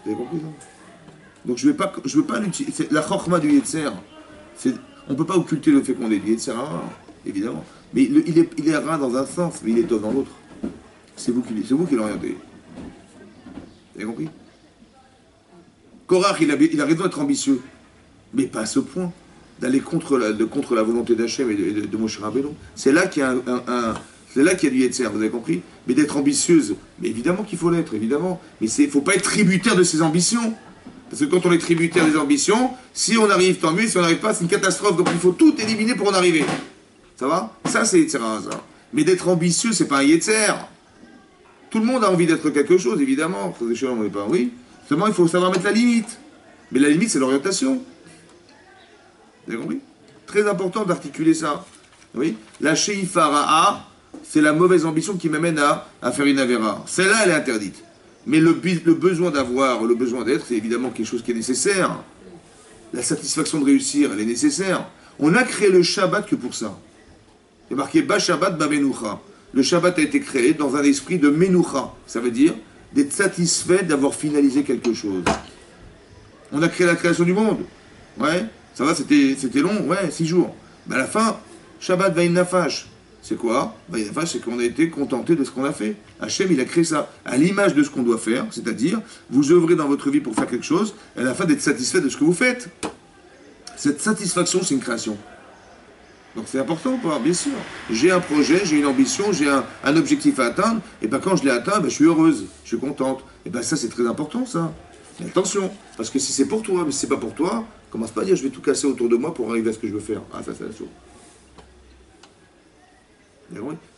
Vous avez compris ça? Donc je veux pas l'utiliser. La chorma du Yetzer, on ne peut pas occulter le fait qu'on est du Yetzer, évidemment. Mais il est rare dans un sens, mais il est tôt dans l'autre. C'est vous qui l'orientez. Vous avez compris? Korach, il a raison d'être ambitieux, mais pas à ce point, d'aller contre la volonté d'Hachem et de Moshe Rabbeinu. C'est là qu'il y a c'est là qu'il y a du Yetzer, vous avez compris? Mais d'être ambitieuse, mais évidemment qu'il faut l'être, évidemment. Mais il ne faut pas être tributaire de ses ambitions. Parce que quand on est tributaire des ambitions, si on arrive, tant mieux, si on n'arrive pas, c'est une catastrophe. Donc il faut tout éliminer pour en arriver. Ça va? Ça, c'est Yetzer Hara, ça. Mais d'être ambitieux, c'est pas un Yetzer. Tout le monde a envie d'être quelque chose, évidemment. Oui. Seulement, il faut savoir mettre la limite. Mais la limite, c'est l'orientation. Vous avez compris? Très important d'articuler ça. Oui. La Sheifara'a, c'est la mauvaise ambition qui m'amène à faire une avéra. Celle-là, elle est interdite. Mais le besoin d'avoir, le besoin d'être, c'est évidemment quelque chose qui est nécessaire. La satisfaction de réussir, elle est nécessaire. On a créé le Shabbat que pour ça. Il est marqué Ba Shabbat Ba Menucha. Le Shabbat a été créé dans un esprit de Menucha. Ça veut dire d'être satisfait d'avoir finalisé quelque chose. On a créé la création du monde. Ouais, ça va, c'était long, ouais, 6 jours. Mais à la fin, Shabbat Vaïn Nafash. C'est quoi? C'est qu'on a été contenté de ce qu'on a fait. Hachem, il a créé ça à l'image de ce qu'on doit faire, c'est-à-dire, vous œuvrez dans votre vie pour faire quelque chose, et à la fin d'être satisfait de ce que vous faites. Cette satisfaction, c'est une création. Donc c'est important pour voir, bien sûr. J'ai un projet, j'ai une ambition, j'ai un objectif à atteindre, et bien quand je l'ai atteint, je suis heureuse, je suis contente. Et bien ça, c'est très important, ça. Mais attention, parce que si c'est pour toi, mais si c'est pas pour toi, commence pas à dire je vais tout casser autour de moi pour arriver à ce que je veux faire. Ah, ça, c'est la chose.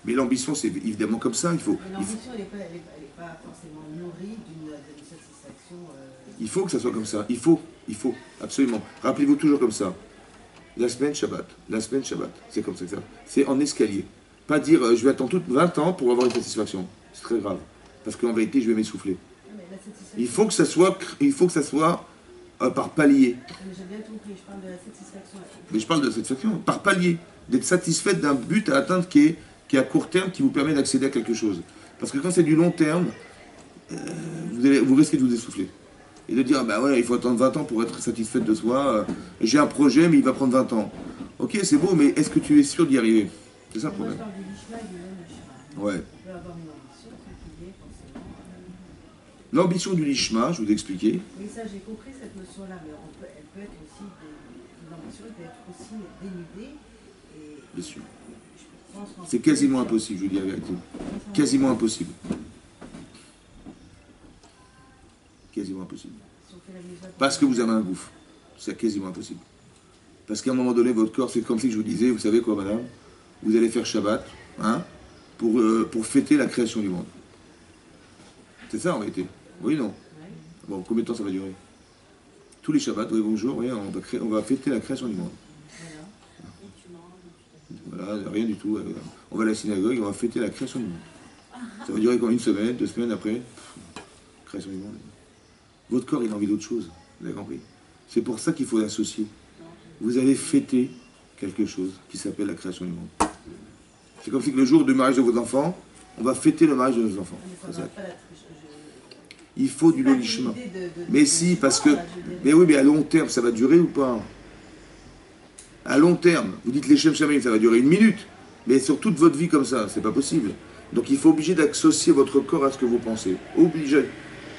Mais l'ambition, c'est évidemment comme ça. L'ambition, elle n'est pas forcément nourrie d'une satisfaction. Il faut que ça soit comme ça. Il faut, absolument. Rappelez-vous toujours comme ça. La semaine Shabbat. C'est comme ça que ça. C'est en escalier. Pas dire je vais attendre toutes 20 ans pour avoir une satisfaction. C'est très grave. Parce qu'en vérité, je vais m'essouffler. Il faut que ça soit, par palier. J'ai bien compris, je parle de la satisfaction. Mais je parle de satisfaction par palier. D'être satisfait d'un but à atteindre qui est à court terme, qui vous permet d'accéder à quelque chose. Parce que quand c'est du long terme, vous risquez de vous essouffler. Et de dire, bah ouais, il faut attendre 20 ans pour être satisfait de soi. J'ai un projet, mais il va prendre 20 ans. Ok, c'est beau, mais est-ce que tu es sûr d'y arriver? C'est ça le problème. Moi, je parle du Lishma et du Lishma. Ouais. On peut avoir une ambition, qui est forcément. L'ambition du Lishma, je vous ai expliqué. Oui, ça, j'ai compris cette notion-là, mais elle peut être aussi, l'ambition peut être aussi dénudée. Bien sûr. C'est quasiment impossible, je vous dis la vérité. Quasiment impossible. Quasiment impossible. Parce que vous avez un gouffre. C'est quasiment impossible. Parce qu'à un moment donné, votre corps, c'est comme si je vous disais, vous savez quoi, madame? Vous allez faire Shabbat, pour fêter la création du monde. C'est ça en réalité. Oui, non? Bon, combien de temps ça va durer? Tous les Shabbats, oui, bonjour, oui, on va fêter la création du monde. Voilà, rien du tout. On va à la synagogue et on va fêter la création du monde. Ça va durer quoi, 1 semaine, 2 semaines après? Création du monde. Votre corps, il a envie d'autre chose. Vous avez compris? C'est pour ça qu'il faut l'associer. Vous allez fêter quelque chose qui s'appelle la création du monde. C'est comme si que le jour du mariage de vos enfants, on va fêter le mariage de nos enfants. Il faut du logement. Mais si, parce que... Mais oui, mais à long terme, ça va durer ou pas? À long terme, vous dites les Shem Shamim, ça va durer 1 minute. Mais sur toute votre vie comme ça, c'est pas possible. Donc il faut obligé d'associer votre corps à ce que vous pensez. Obligé.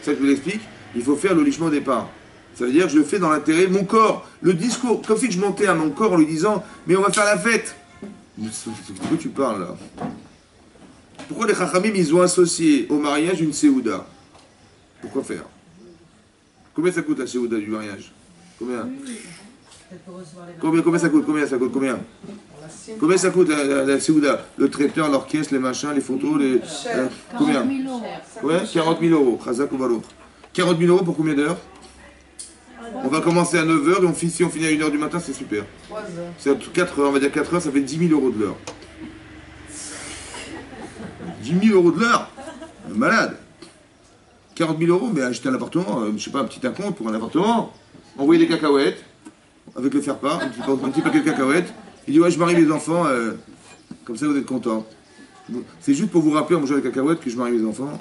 C'est ça que je vous explique. Il faut faire le lichement au départ. Ça veut dire que je le fais dans l'intérêt de mon corps. Le discours, comme si je montais à mon corps en lui disant « Mais on va faire la fête !» De quoi tu parles là? Pourquoi les Chachamim, ils ont associé au mariage une Séouda? Pourquoi faire? Combien ça coûte la Séouda du mariage? Combien? Combien ça coûte? Combien ça coûte? Combien? Combien ça coûte la Séouda? Le traiteur, l'orchestre, les machins, les photos, les... combien? 40 000 euros. Ouais, 40 000 euros. Chazak ou Valo. 40 000 euros pour combien d'heures? On va commencer à 9 h et si on finit à 1 h du matin, c'est super. 3 heures. C'est 4 heures, on va dire 4 heures, ça fait 10 000 euros de l'heure. 10 000 euros de l'heure? Malade. 40 000 euros, mais acheter un appartement, je sais pas, un petit acompte pour un appartement. Envoyer des cacahuètes, avec le faire-part, un petit paquet de cacahuètes. Il dit, ouais, je marie mes enfants, comme ça vous êtes contents. C'est juste pour vous rappeler en mangeant des cacahuètes que je marie mes enfants.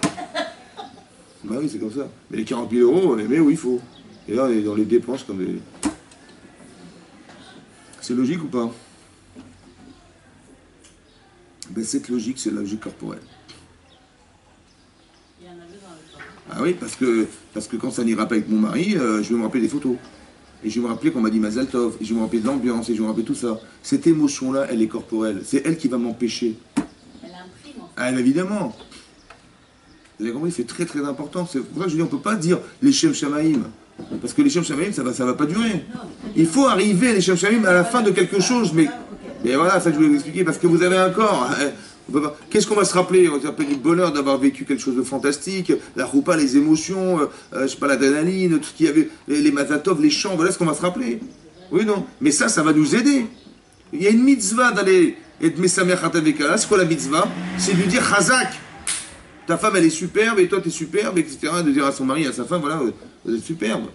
Bah oui, c'est comme ça. Mais les 40 000 euros, on les met où il faut. Et là, on est dans les dépenses comme des... C'est logique ou pas? Ben, cette logique, c'est la logique corporelle. Ah oui, parce que quand ça n'ira pas avec mon mari, je vais me rappeler des photos. Et je vais me rappeler qu'on m'a dit Mazal Tov. Et je vais me rappeler de l'ambiance. Et je vais me rappeler tout ça. Cette émotion-là, elle est corporelle. C'est elle qui va m'empêcher. Elle imprime en fait. Ah, évidemment. Vous avez compris, c'est très très important. C'est pour ça que je dis, on ne peut pas dire les Shem Shamaïm. Parce que les Shem Shamaïm, ça va pas durer. Il faut arriver, les Shem Shamaïm, à la fin de quelque chose. Mais voilà, ça que je voulais vous expliquer. Parce que vous avez un corps. Qu'est-ce qu'on va se rappeler? On va se rappeler du bonheur d'avoir vécu quelque chose de fantastique, la roupa, les émotions, je sais pas, l'adrénaline, tout ce qu'il y avait, les mazatov, les chants, voilà ce qu'on va se rappeler. Oui, non. Mais ça va nous aider. Il y a une mitzvah d'aller être Mesamer Khataveka. C'est quoi la mitzvah? C'est de lui dire Chazak. Ta femme, elle est superbe, et toi, tu es superbe, etc. De dire à son mari, à sa femme, voilà, vous êtes superbe.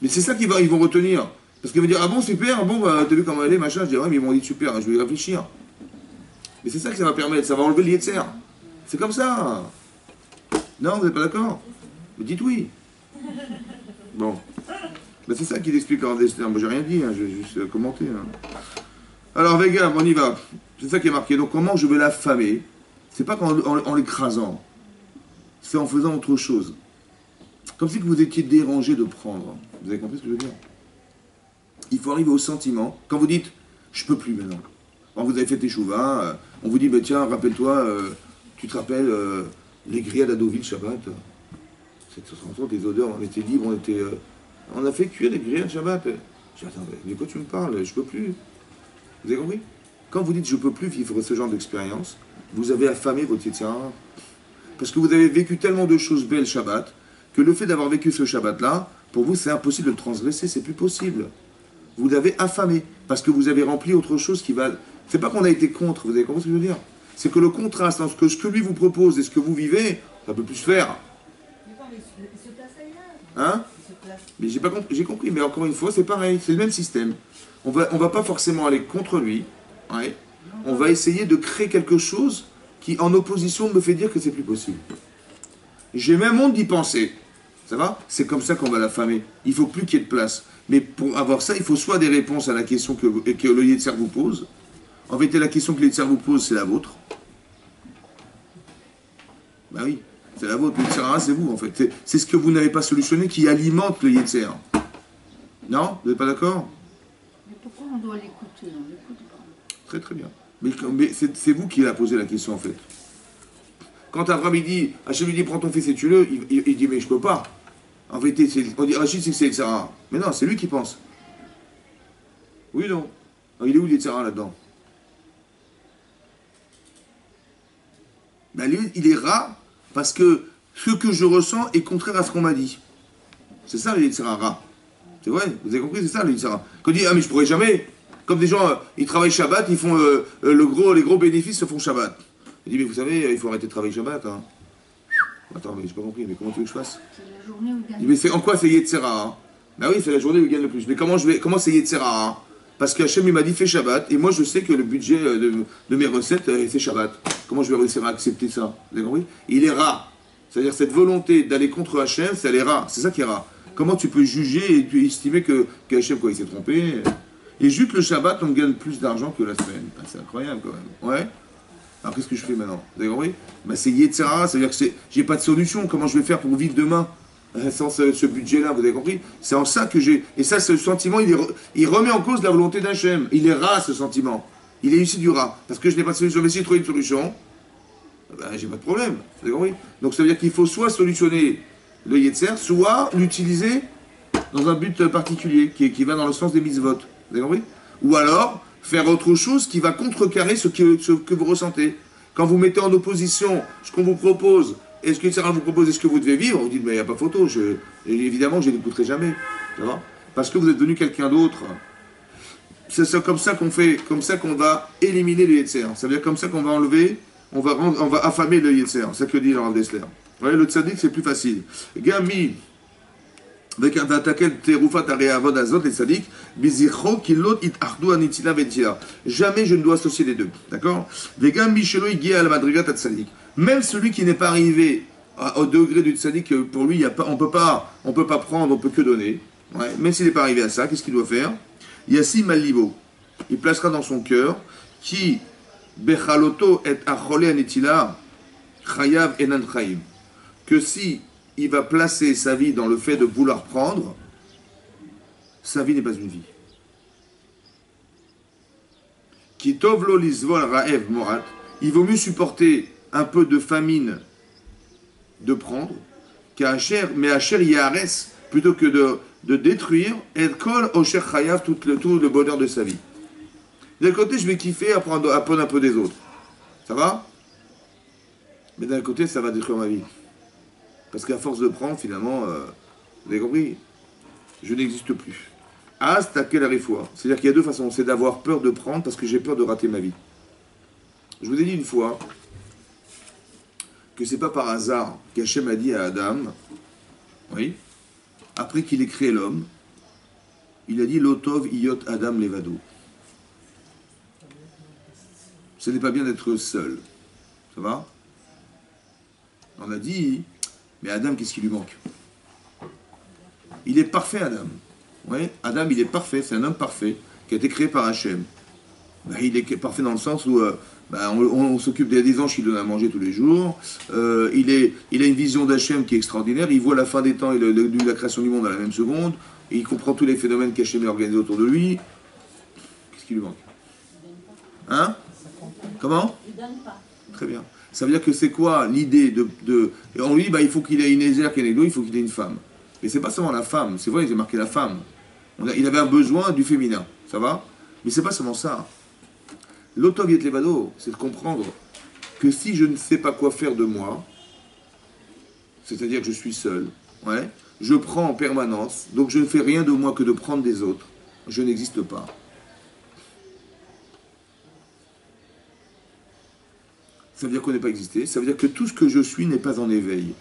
Mais c'est ça qu'ils vont retenir. Parce qu'ils vont dire, ah bon, super, bon, bah, t'as vu comment elle est, machin. Je dis, ouais, mais ils m'ont dit super, je vais y réfléchir. Mais c'est ça que ça va permettre, ça va enlever le yetzer. C'est comme ça. Non, vous n'êtes pas d'accord? Mais dites oui. Bon. Ben, c'est ça qu'il explique en destin. Moi, j'ai rien dit, hein, je vais juste commenter. Hein. Alors, Vega, on y va. C'est ça qui est marqué. Donc, comment je vais l'affamer? C'est pas en l'écrasant. C'est en faisant autre chose. Comme si vous étiez dérangé de prendre. Vous avez compris ce que je veux dire? Il faut arriver au sentiment. Quand vous dites, je peux plus maintenant. Quand vous avez fait tes chouvas, on vous dit, bah, tiens, rappelle-toi, tu te rappelles les grillades à Deauville Shabbat. Des odeurs, on était libres, on a fait cuire des grillades Shabbat. Je dis, attends, de quoi tu me parles? Je peux plus. Vous avez compris? Quand vous dites, je peux plus vivre ce genre d'expérience, vous avez affamé votre Yetzirah. Parce que vous avez vécu tellement de choses belles Shabbat, que le fait d'avoir vécu ce Shabbat-là, pour vous, c'est impossible de le transgresser, c'est plus possible. Vous l'avez affamé, parce que vous avez rempli autre chose qui va... C'est pas qu'on a été contre, vous avez compris ce que je veux dire? C'est que le contraste entre ce que lui vous propose et ce que vous vivez, ça peut plus se faire. Hein? Mais j'ai compris, mais encore une fois, c'est pareil, c'est le même système. On va pas forcément aller contre lui, ouais. On va essayer de créer quelque chose qui, en opposition, me fait dire que c'est plus possible. J'ai même honte d'y penser. Ça va? C'est comme ça qu'on va l'affamer. Il faut plus qu'il y ait de place. Mais pour avoir ça, il faut soit des réponses à la question que le Yetzer vous pose. En vérité, la question que le Yetzer vous pose, c'est la vôtre. Bah oui, c'est la vôtre. Le Yetzer Hara, c'est vous, en fait. C'est ce que vous n'avez pas solutionné qui alimente le Yetzer. Non? Vous n'êtes pas d'accord? Mais pourquoi on doit l'écouter? On l'écoute pas. Très très bien. Mais c'est vous qui a posé la question, en fait. Quand Abraham, il dit, Hachem lui dit, prends ton fils et tue-le, il dit, mais je peux pas. En vérité, on dit, Rachid, c'est que c'est Yetzer Hara. Mais non, c'est lui qui pense. Oui, non. Alors, il est où le Yetzer Hara là-dedans? Ben lui, il est rat parce que ce que je ressens est contraire à ce qu'on m'a dit. C'est ça le Yetzer Hara. C'est vrai, vous avez compris, c'est ça le Yetzer Hara. Quand on dit, ah mais je pourrais jamais. Comme des gens, ils travaillent Shabbat, ils font les gros bénéfices se font Shabbat. Il dit, mais vous savez, il faut arrêter de travailler Shabbat. Hein. Attends, mais j'ai pas compris, mais comment tu veux que je fasse? C'est la journée où il gagne. Il dit, mais c'est en quoi c'est Yetzer Hara? Ben oui, c'est la journée où il gagne le plus. Mais comment c'est Yetzer Hara? Parce qu'Hachem il m'a dit fais Shabbat, et moi je sais que le budget de mes recettes c'est Shabbat. Comment je vais réussir à accepter ça? Vous avez compris? Il est rat. C'est-à-dire cette volonté d'aller contre Hachem, c'est les rats. C'est ça qui est rat. Comment tu peux juger et estimer que Hachem, quoi, il s'est trompé? Et juste le Shabbat, on gagne plus d'argent que la semaine. Ah, c'est incroyable quand même. Ouais. Alors qu'est-ce que je fais maintenant? Vous avez compris? Ben, c'est Yetzera, ça veut dire que j'ai pas de solution. Comment je vais faire pour vivre demain sans ce budget-là? Vous avez compris? C'est en ça que j'ai. Et ça, ce sentiment, il remet en cause la volonté d'Hachem. Il est rat, ce sentiment. Il est ici du rat. Parce que je n'ai pas de solution. Mais si je trouve une solution, ben, j'ai pas de problème. Vous avez compris? Donc ça veut dire qu'il faut soit solutionner le Yetzer, soit l'utiliser dans un but particulier, qui va dans le sens des mitzvot. Vous avez compris? Ou alors, faire autre chose qui va contrecarrer ce que vous ressentez. Quand vous mettez en opposition ce qu'on vous propose et ce que Sarah vous propose et ce que vous devez vivre, vous dites, mais il n'y a pas photo, évidemment, je n'écouterai jamais. Parce que vous êtes devenu quelqu'un d'autre. C'est comme ça qu'on fait, comme ça qu'on va éliminer le Yetzer. Ça veut dire comme ça qu'on va enlever, on va affamer le Yetzer. C'est ce que dit le Rav Dessler. Vous voyez, le tzaddik, c'est plus facile. Gami, avec un vatakel terufat areavod azot les sadiques, bizichro kilot it ardu anitila ventila. Jamais je ne dois associer les deux, d'accord? Vegam michelo igia al madrigat tzadik. Même celui qui n'est pas arrivé au degré du tzadik, pour lui, on peut pas prendre, on peut que donner. Ouais. Même s'il n'est pas arrivé à ça, qu'est-ce qu'il doit faire? Yassim al-libo. Il placera dans son cœur qui bechaloto et achole anitila chayav enan chayim. Que si il va placer sa vie dans le fait de vouloir prendre, sa vie n'est pas une vie. Ki tovlo lisvol raev morat, il vaut mieux supporter un peu de famine de prendre, mais Asher yares, plutôt que de détruire, et kol osher chayav, tout le bonheur de sa vie. D'un côté, je vais kiffer à prendre un peu des autres. Ça va? Mais d'un côté, ça va détruire ma vie. Parce qu'à force de prendre, finalement, vous avez compris, je n'existe plus. As taquel arifoua. C'est-à-dire qu'il y a deux façons. C'est d'avoir peur de prendre parce que j'ai peur de rater ma vie. Je vous ai dit une fois que c'est pas par hasard qu'Hachem a dit à Adam, oui, après qu'il ait créé l'homme, il a dit Lotov iyot Adam levado. Ce n'est pas bien d'être seul. Ça va? On a dit. Mais Adam, qu'est-ce qui lui manque? Il est parfait, Adam. Oui, Adam, il est parfait, c'est un homme parfait, qui a été créé par Hachem. Ben, il est parfait dans le sens où on s'occupe des anges qui donnent à manger tous les jours. Il a une vision d'Hachem qui est extraordinaire. Il voit la fin des temps et la création du monde à la même seconde. Et il comprend tous les phénomènes qu'Hachem a organisés autour de lui. Qu'est-ce qui lui manque? Hein? Comment? Il donne pas. Très bien. Ça veut dire que c'est quoi l'idée de... On lui dit, il faut qu'il ait une Ézer, il faut qu'il ait une femme. Mais c'est pas seulement la femme, c'est vrai, il a marqué la femme. Il avait un besoin du féminin, ça va? Mais c'est pas seulement ça. L'Otov Yet Levado, c'est de comprendre que si je ne sais pas quoi faire de moi, c'est-à-dire que je suis seul, ouais, je prends en permanence, donc je ne fais rien de moi que de prendre des autres, je n'existe pas. Ça veut dire qu'on n'est pas existé. Ça veut dire que tout ce que je suis n'est pas en éveil.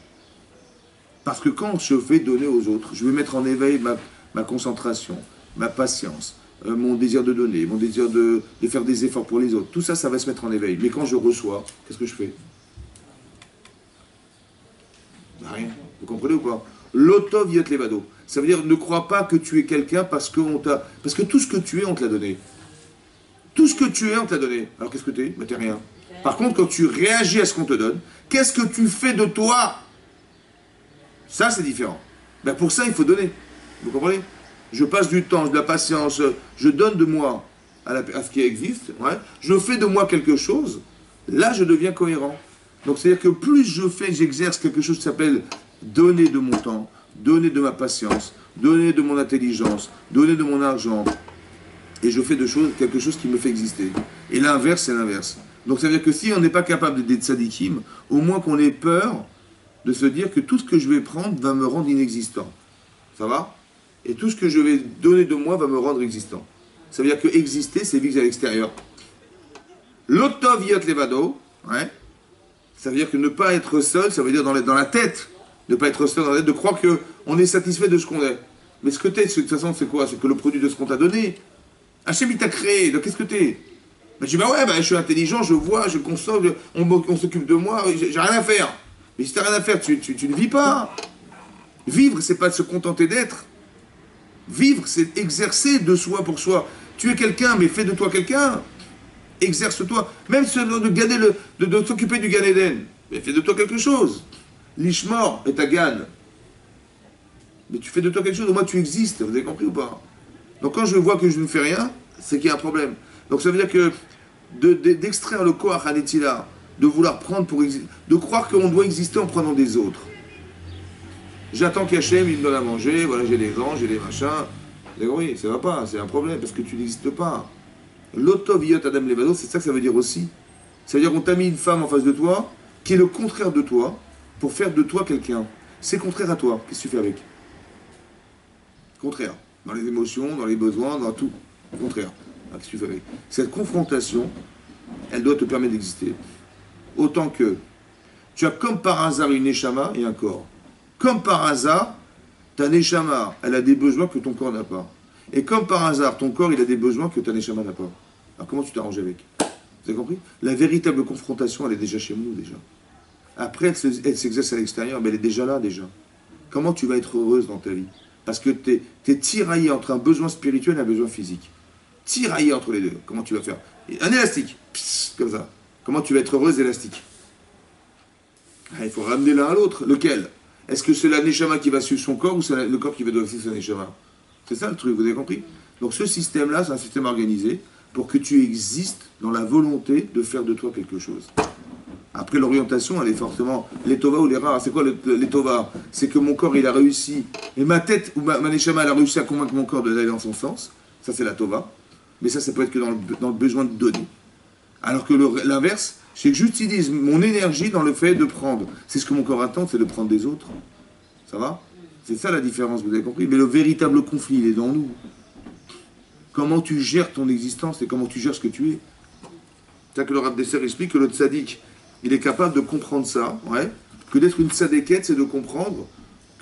Parce que quand je vais donner aux autres, je vais mettre en éveil ma concentration, ma patience, mon désir de donner, mon désir de faire des efforts pour les autres. Tout ça, ça va se mettre en éveil. Mais quand je reçois, qu'est-ce que je fais? Rien. Vous comprenez ou pas? L'otov yot levado. Ça veut dire ne crois pas que tu es quelqu'un parce que tout ce que tu es, on te l'a donné. Tout ce que tu es, on te l'a donné. Alors qu'est-ce que tu es? T'es rien. Par contre, quand tu réagis à ce qu'on te donne, qu'est-ce que tu fais de toi? Ça, c'est différent. Pour ça, il faut donner. Vous comprenez? Je passe du temps, de la patience, je donne de moi à ce qui existe. Ouais. Je fais de moi quelque chose. Là, je deviens cohérent. Donc, c'est-à-dire que plus j'exerce quelque chose qui s'appelle donner de mon temps, donner de ma patience, donner de mon intelligence, donner de mon argent, et je fais quelque chose qui me fait exister. Et l'inverse, c'est l'inverse. Donc ça veut dire que si on n'est pas capable d'être tzadikim, au moins qu'on ait peur de se dire que tout ce que je vais prendre va me rendre inexistant. Ça va? Et tout ce que je vais donner de moi va me rendre existant. Ça veut dire que exister, c'est vivre à l'extérieur. L'otov yot levado, ouais, ça veut dire que ne pas être seul, ça veut dire dans la tête, ne pas être seul dans la tête, de croire qu'on est satisfait de ce qu'on est. Mais ce que tu es, de toute façon, c'est quoi? C'est que le produit de ce qu'on t'a donné. Hachem, il t'a créé, donc qu'est-ce que tu es? Je dis, je suis intelligent, je vois, je consomme, on s'occupe de moi, j'ai rien à faire. Mais si tu n'as rien à faire, tu ne vis pas. Vivre, c'est pas de se contenter d'être. Vivre, c'est exercer de soi pour soi. Tu es quelqu'un, mais fais de toi quelqu'un. Exerce-toi. Même de s'occuper du Gan Eden. Mais fais de toi quelque chose. L'Ishmor est ta Gan. Mais tu fais de toi quelque chose, au moins tu existes. Vous avez compris ou pas? Donc quand je vois que je ne fais rien, c'est qu'il y a un problème. Donc ça veut dire que d'extraire le Koach Hanetila, de vouloir prendre pour exister, de croire qu'on doit exister en prenant des autres. J'attends qu'Hachem il me donne à manger, voilà, j'ai des anges, j'ai des machins. Vous avez compris? Ça va pas, c'est un problème, parce que tu n'existes pas. L'Otov Adam Levado, c'est ça que ça veut dire aussi. Ça veut dire qu'on t'a mis une femme en face de toi, qui est le contraire de toi, pour faire de toi quelqu'un. C'est contraire à toi. Qu'est-ce que tu fais avec? Contraire. Dans les émotions, dans les besoins, dans tout. Contraire. Qu'est-ce que tu fais avec? Cette confrontation, elle doit te permettre d'exister. Autant que tu as comme par hasard une neshama et un corps. Comme par hasard, ta neshama, elle a des besoins que ton corps n'a pas. Et comme par hasard, ton corps, il a des besoins que ta neshama n'a pas. Alors comment tu t'arranges avec? Vous avez compris? La véritable confrontation, elle est déjà chez nous, déjà. Après, elle s'exerce à l'extérieur, mais elle est déjà là, déjà. Comment tu vas être heureuse dans ta vie? Parce que tu es tiraillé entre un besoin spirituel et un besoin physique. Tiraillé entre les deux. Comment tu vas faire? Un élastique, pss, comme ça. Comment tu vas être heureuse élastique? Il faut ramener l'un à l'autre. Lequel? Est-ce que c'est la neshama qui va suivre son corps ou c'est le corps qui va devoir suivre sa neshama? C'est ça le truc, vous avez compris? Donc ce système-là, c'est un système organisé pour que tu existes dans la volonté de faire de toi quelque chose. Après, l'orientation, elle est forcément les tova ou les rares. C'est quoi les tova? C'est que mon corps, il a réussi, et ma tête ou ma neshama, elle a réussi à convaincre mon corps d'aller dans son sens. Ça, c'est la tova. Mais ça peut être que dans le besoin de donner. Alors que l'inverse, c'est que j'utilise mon énergie dans le fait de prendre. C'est ce que mon corps attend, c'est de prendre des autres. Ça va? C'est ça la différence, vous avez compris? Mais le véritable conflit, il est dans nous. Comment tu gères ton existence et comment tu gères ce que tu es. C'est ça que le Rav Desser explique que le tzaddik, il est capable de comprendre ça, ouais, que d'être une tzadékette, c'est de comprendre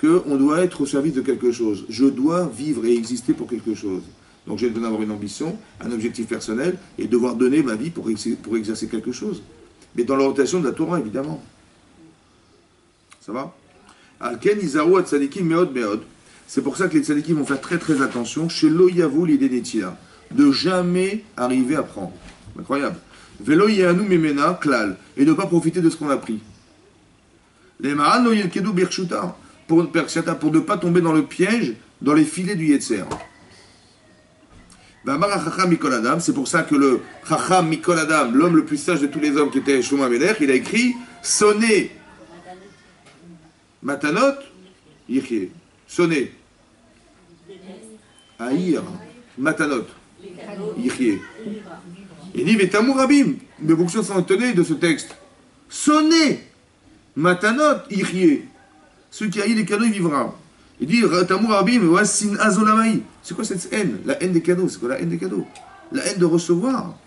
qu'on doit être au service de quelque chose. Je dois vivre et exister pour quelque chose. Donc j'ai besoin d'avoir une ambition, un objectif personnel, et devoir donner ma vie pour exercer quelque chose. Mais dans l'orientation de la Torah, évidemment. Ça va? Alken Izaru at tzadikim meod meod. C'est pour ça que les tzadikim vont faire très très attention, chez Loyavu l'idée netila, de jamais arriver à prendre. Incroyable. Velo yanu memena klal, et ne pas profiter de ce qu'on a pris. Les ma'an no yelkedu birchuta, pour ne pas tomber dans le piège, dans les filets du Yetzer. C'est pour ça que le Chacham Mikol Adam, l'homme le plus sage de tous les hommes qui était Shlomo Amelech, il a écrit sonner Matanot Yichye. Sonner Haïr Matanot Yichye. Il dit Vetamur Rabim. Mais beaucoup de gens sont étonnés de ce texte. Sonner Matanot Yichye. Celui qui haït les cadeaux, il vivra. Il dit, c'est quoi cette haine? La haine des cadeaux. C'est quoi la haine des cadeaux? La haine de recevoir.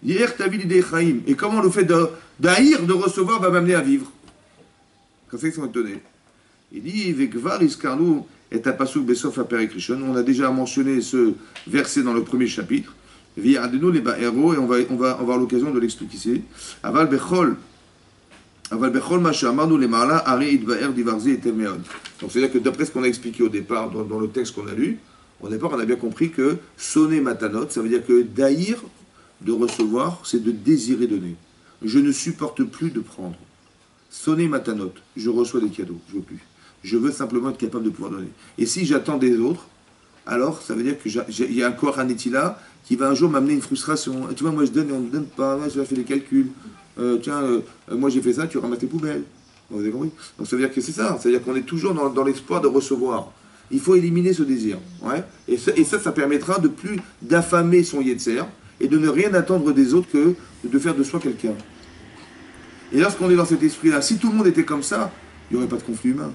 Et comment le fait d'haïr, de recevoir, va m'amener à vivre? Comme ça, ils sont étonnés. Il dit, on a déjà mentionné ce verset dans le premier chapitre. Et on va avoir l'occasion de l'expliquer. Aval bechol. Donc c'est-à-dire que d'après ce qu'on a expliqué au départ, dans le texte qu'on a lu, au départ on a bien compris que sonner matanot, ça veut dire que d'haïr, de recevoir, c'est de désirer donner. Je ne supporte plus de prendre. Sonner matanot, je reçois des cadeaux, je veux plus. Je veux simplement être capable de pouvoir donner. Et si j'attends des autres, alors ça veut dire qu'il y a un corps anetila qui va un jour m'amener une frustration. Tu vois, moi je donne et on ne me donne pas, moi je fais des calculs. Moi j'ai fait ça, tu ramasses tes poubelles. Vous avez compris? Donc ça veut dire que c'est ça, c'est-à-dire qu'on est toujours dans l'espoir de recevoir. Il faut éliminer ce désir. Ouais? Et ça permettra de plus d'affamer son yetzer et de ne rien attendre des autres que de faire de soi quelqu'un. Et lorsqu'on est dans cet esprit-là, si tout le monde était comme ça, il n'y aurait pas de conflit humain.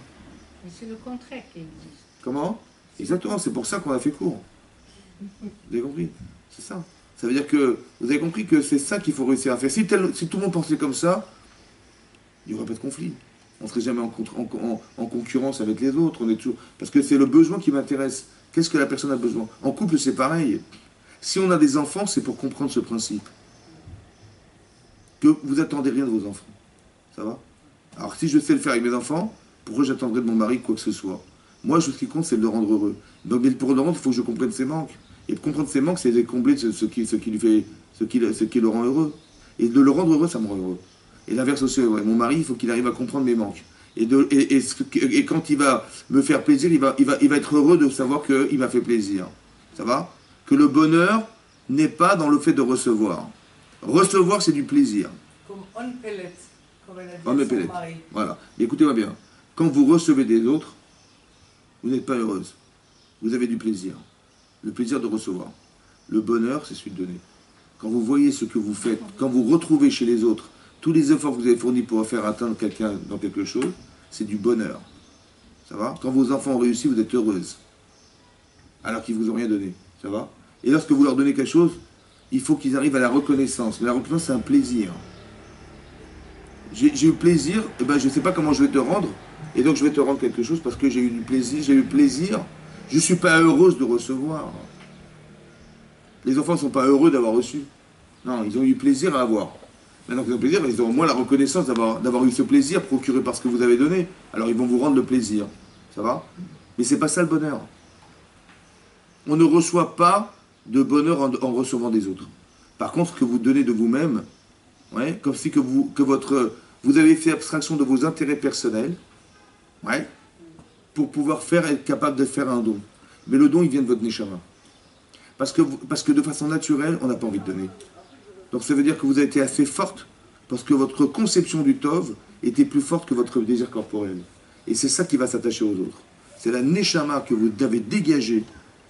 Mais c'est le contraire qui existe. Comment? Exactement, c'est pour ça qu'on a fait court. Vous avez compris? C'est ça. Ça veut dire que vous avez compris que c'est ça qu'il faut réussir à faire. Si tout le monde pensait comme ça, il n'y aurait pas de conflit. On ne serait jamais en concurrence avec les autres. On est toujours... Parce que c'est le besoin qui m'intéresse. Qu'est-ce que la personne a besoin? En couple, c'est pareil. Si on a des enfants, c'est pour comprendre ce principe. Que vous attendez rien de vos enfants. Ça va? Alors si je sais le faire avec mes enfants, pourquoi j'attendrai de mon mari quoi que ce soit? Moi, ce qui compte, c'est de le rendre heureux. Donc pour le rendre, il faut que je comprenne ses manques. Et de comprendre ses manques, c'est de combler ce qui le rend heureux. Et de le rendre heureux, ça me rend heureux. Et l'inverse aussi, ouais. Mon mari, il faut qu'il arrive à comprendre mes manques. Et quand il va me faire plaisir, il va être heureux de savoir qu'il m'a fait plaisir. Ça va? Que le bonheur n'est pas dans le fait de recevoir. Recevoir, c'est du plaisir. Comme on pellet, comme elle a dit On me à son pellet. mari. Voilà. Mais écoutez-moi bien. Quand vous recevez des autres, vous n'êtes pas heureuse. Vous avez du plaisir. Le plaisir de recevoir. Le bonheur, c'est celui de donner. Quand vous voyez ce que vous faites, quand vous retrouvez chez les autres tous les efforts que vous avez fournis pour faire atteindre quelqu'un dans quelque chose, c'est du bonheur. Ça va? Quand vos enfants ont réussi, vous êtes heureuse. Alors qu'ils ne vous ont rien donné. Ça va? Et lorsque vous leur donnez quelque chose, il faut qu'ils arrivent à la reconnaissance. Mais la reconnaissance, c'est un plaisir. J'ai eu plaisir, et ben je ne sais pas comment je vais te rendre, et donc je vais te rendre quelque chose parce que j'ai eu du plaisir, j'ai eu plaisir. Je ne suis pas heureuse de recevoir. Les enfants ne sont pas heureux d'avoir reçu. Non, ils ont eu plaisir à avoir. Maintenant qu'ils ont plaisir, ils ont au moins la reconnaissance d'avoir eu ce plaisir procuré par ce que vous avez donné. Alors ils vont vous rendre le plaisir. Ça va? Mais c'est pas ça le bonheur. On ne reçoit pas de bonheur en recevant des autres. Par contre, ce que vous donnez de vous-même, ouais, comme si vous avez fait abstraction de vos intérêts personnels, ouais, pour pouvoir être capable de faire un don. Mais le don, il vient de votre neshama. Parce que de façon naturelle, on n'a pas envie de donner. Donc ça veut dire que vous avez été assez forte parce que votre conception du Tov était plus forte que votre désir corporel. Et c'est ça qui va s'attacher aux autres. C'est la neshama que vous avez dégagée,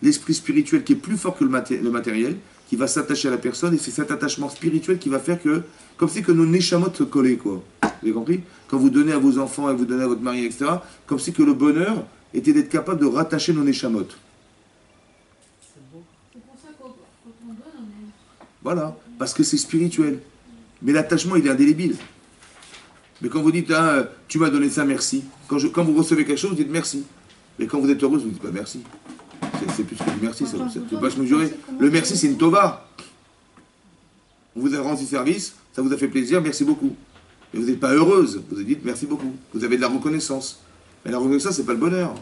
l'esprit spirituel qui est plus fort que le matériel, qui va s'attacher à la personne, et c'est cet attachement spirituel qui va faire que, comme si que nos neshamot se collaient, quoi. Vous avez compris? Quand vous donnez à vos enfants et vous donnez à votre mari, etc., comme si que le bonheur était d'être capable de rattacher nos neshamot. C'est beau. C'est pour ça que quand on donne, on est... Voilà, parce que c'est spirituel. Mais l'attachement, il est indélébile. Mais quand vous dites, ah, tu m'as donné ça, merci. Quand vous recevez quelque chose, vous dites merci. Mais quand vous êtes heureuse, vous dites pas merci. C'est plus que du merci, ça ne peut pas se mesurer. Le merci, c'est une tova. On vous a rendu service, ça vous a fait plaisir, merci beaucoup. Mais vous n'êtes pas heureuse, vous dites merci beaucoup. Vous avez de la reconnaissance. Mais la reconnaissance, c'est pas le bonheur.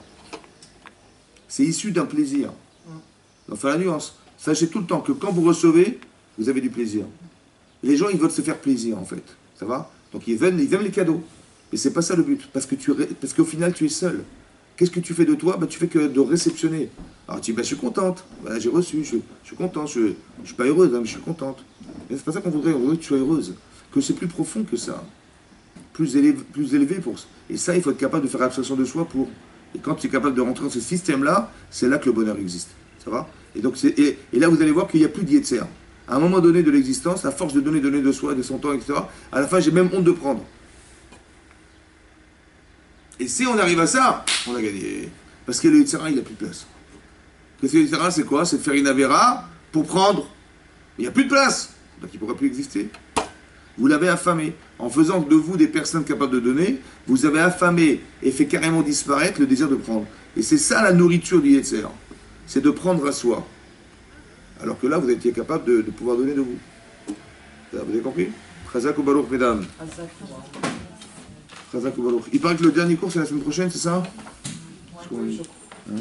C'est issu d'un plaisir. Donc, faire la nuance. Sachez tout le temps que quand vous recevez, vous avez du plaisir. Les gens, ils veulent se faire plaisir, en fait. Ça va? Donc, ils aiment les cadeaux. Mais c'est pas ça le but. Parce qu'au final, tu es seul. Qu'est-ce que tu fais de toi? Bah, tu fais que de réceptionner. Alors tu dis, bah, je suis contente. Bah, j'ai reçu, je suis contente. Je suis pas heureuse, hein, mais je suis contente. Mais c'est pas ça qu'on voudrait. On voudrait que tu sois heureuse. Que c'est plus profond que ça. Plus élevé pour ça. Et ça, il faut être capable de faire abstraction de soi pour. Et quand tu es capable de rentrer dans ce système-là, c'est là que le bonheur existe. Ça va? Et donc, et là, vous allez voir qu'il n'y a plus d'yetzer. À un moment donné de l'existence, à force de donner de soi, de son temps, etc., à la fin, j'ai même honte de prendre. Et si on arrive à ça, on a gagné. Parce que le Yitzhara, il n'a plus de place. Parce que le Yitzhara, c'est quoi? C'est de faire une Avera pour prendre. Il n'y a plus de place. Donc il ne pourra plus exister. Vous l'avez affamé. En faisant de vous des personnes capables de donner, vous avez affamé et fait carrément disparaître le désir de prendre. Et c'est ça la nourriture du Yitzhara. C'est de prendre à soi. Alors que là, vous étiez capable de pouvoir donner de vous. Vous avez compris? Chazak ou Baruch, mesdames. Chazak ou Baruch. Il paraît que le dernier cours, c'est la semaine prochaine, c'est ça? Ouais, je crois. Hein?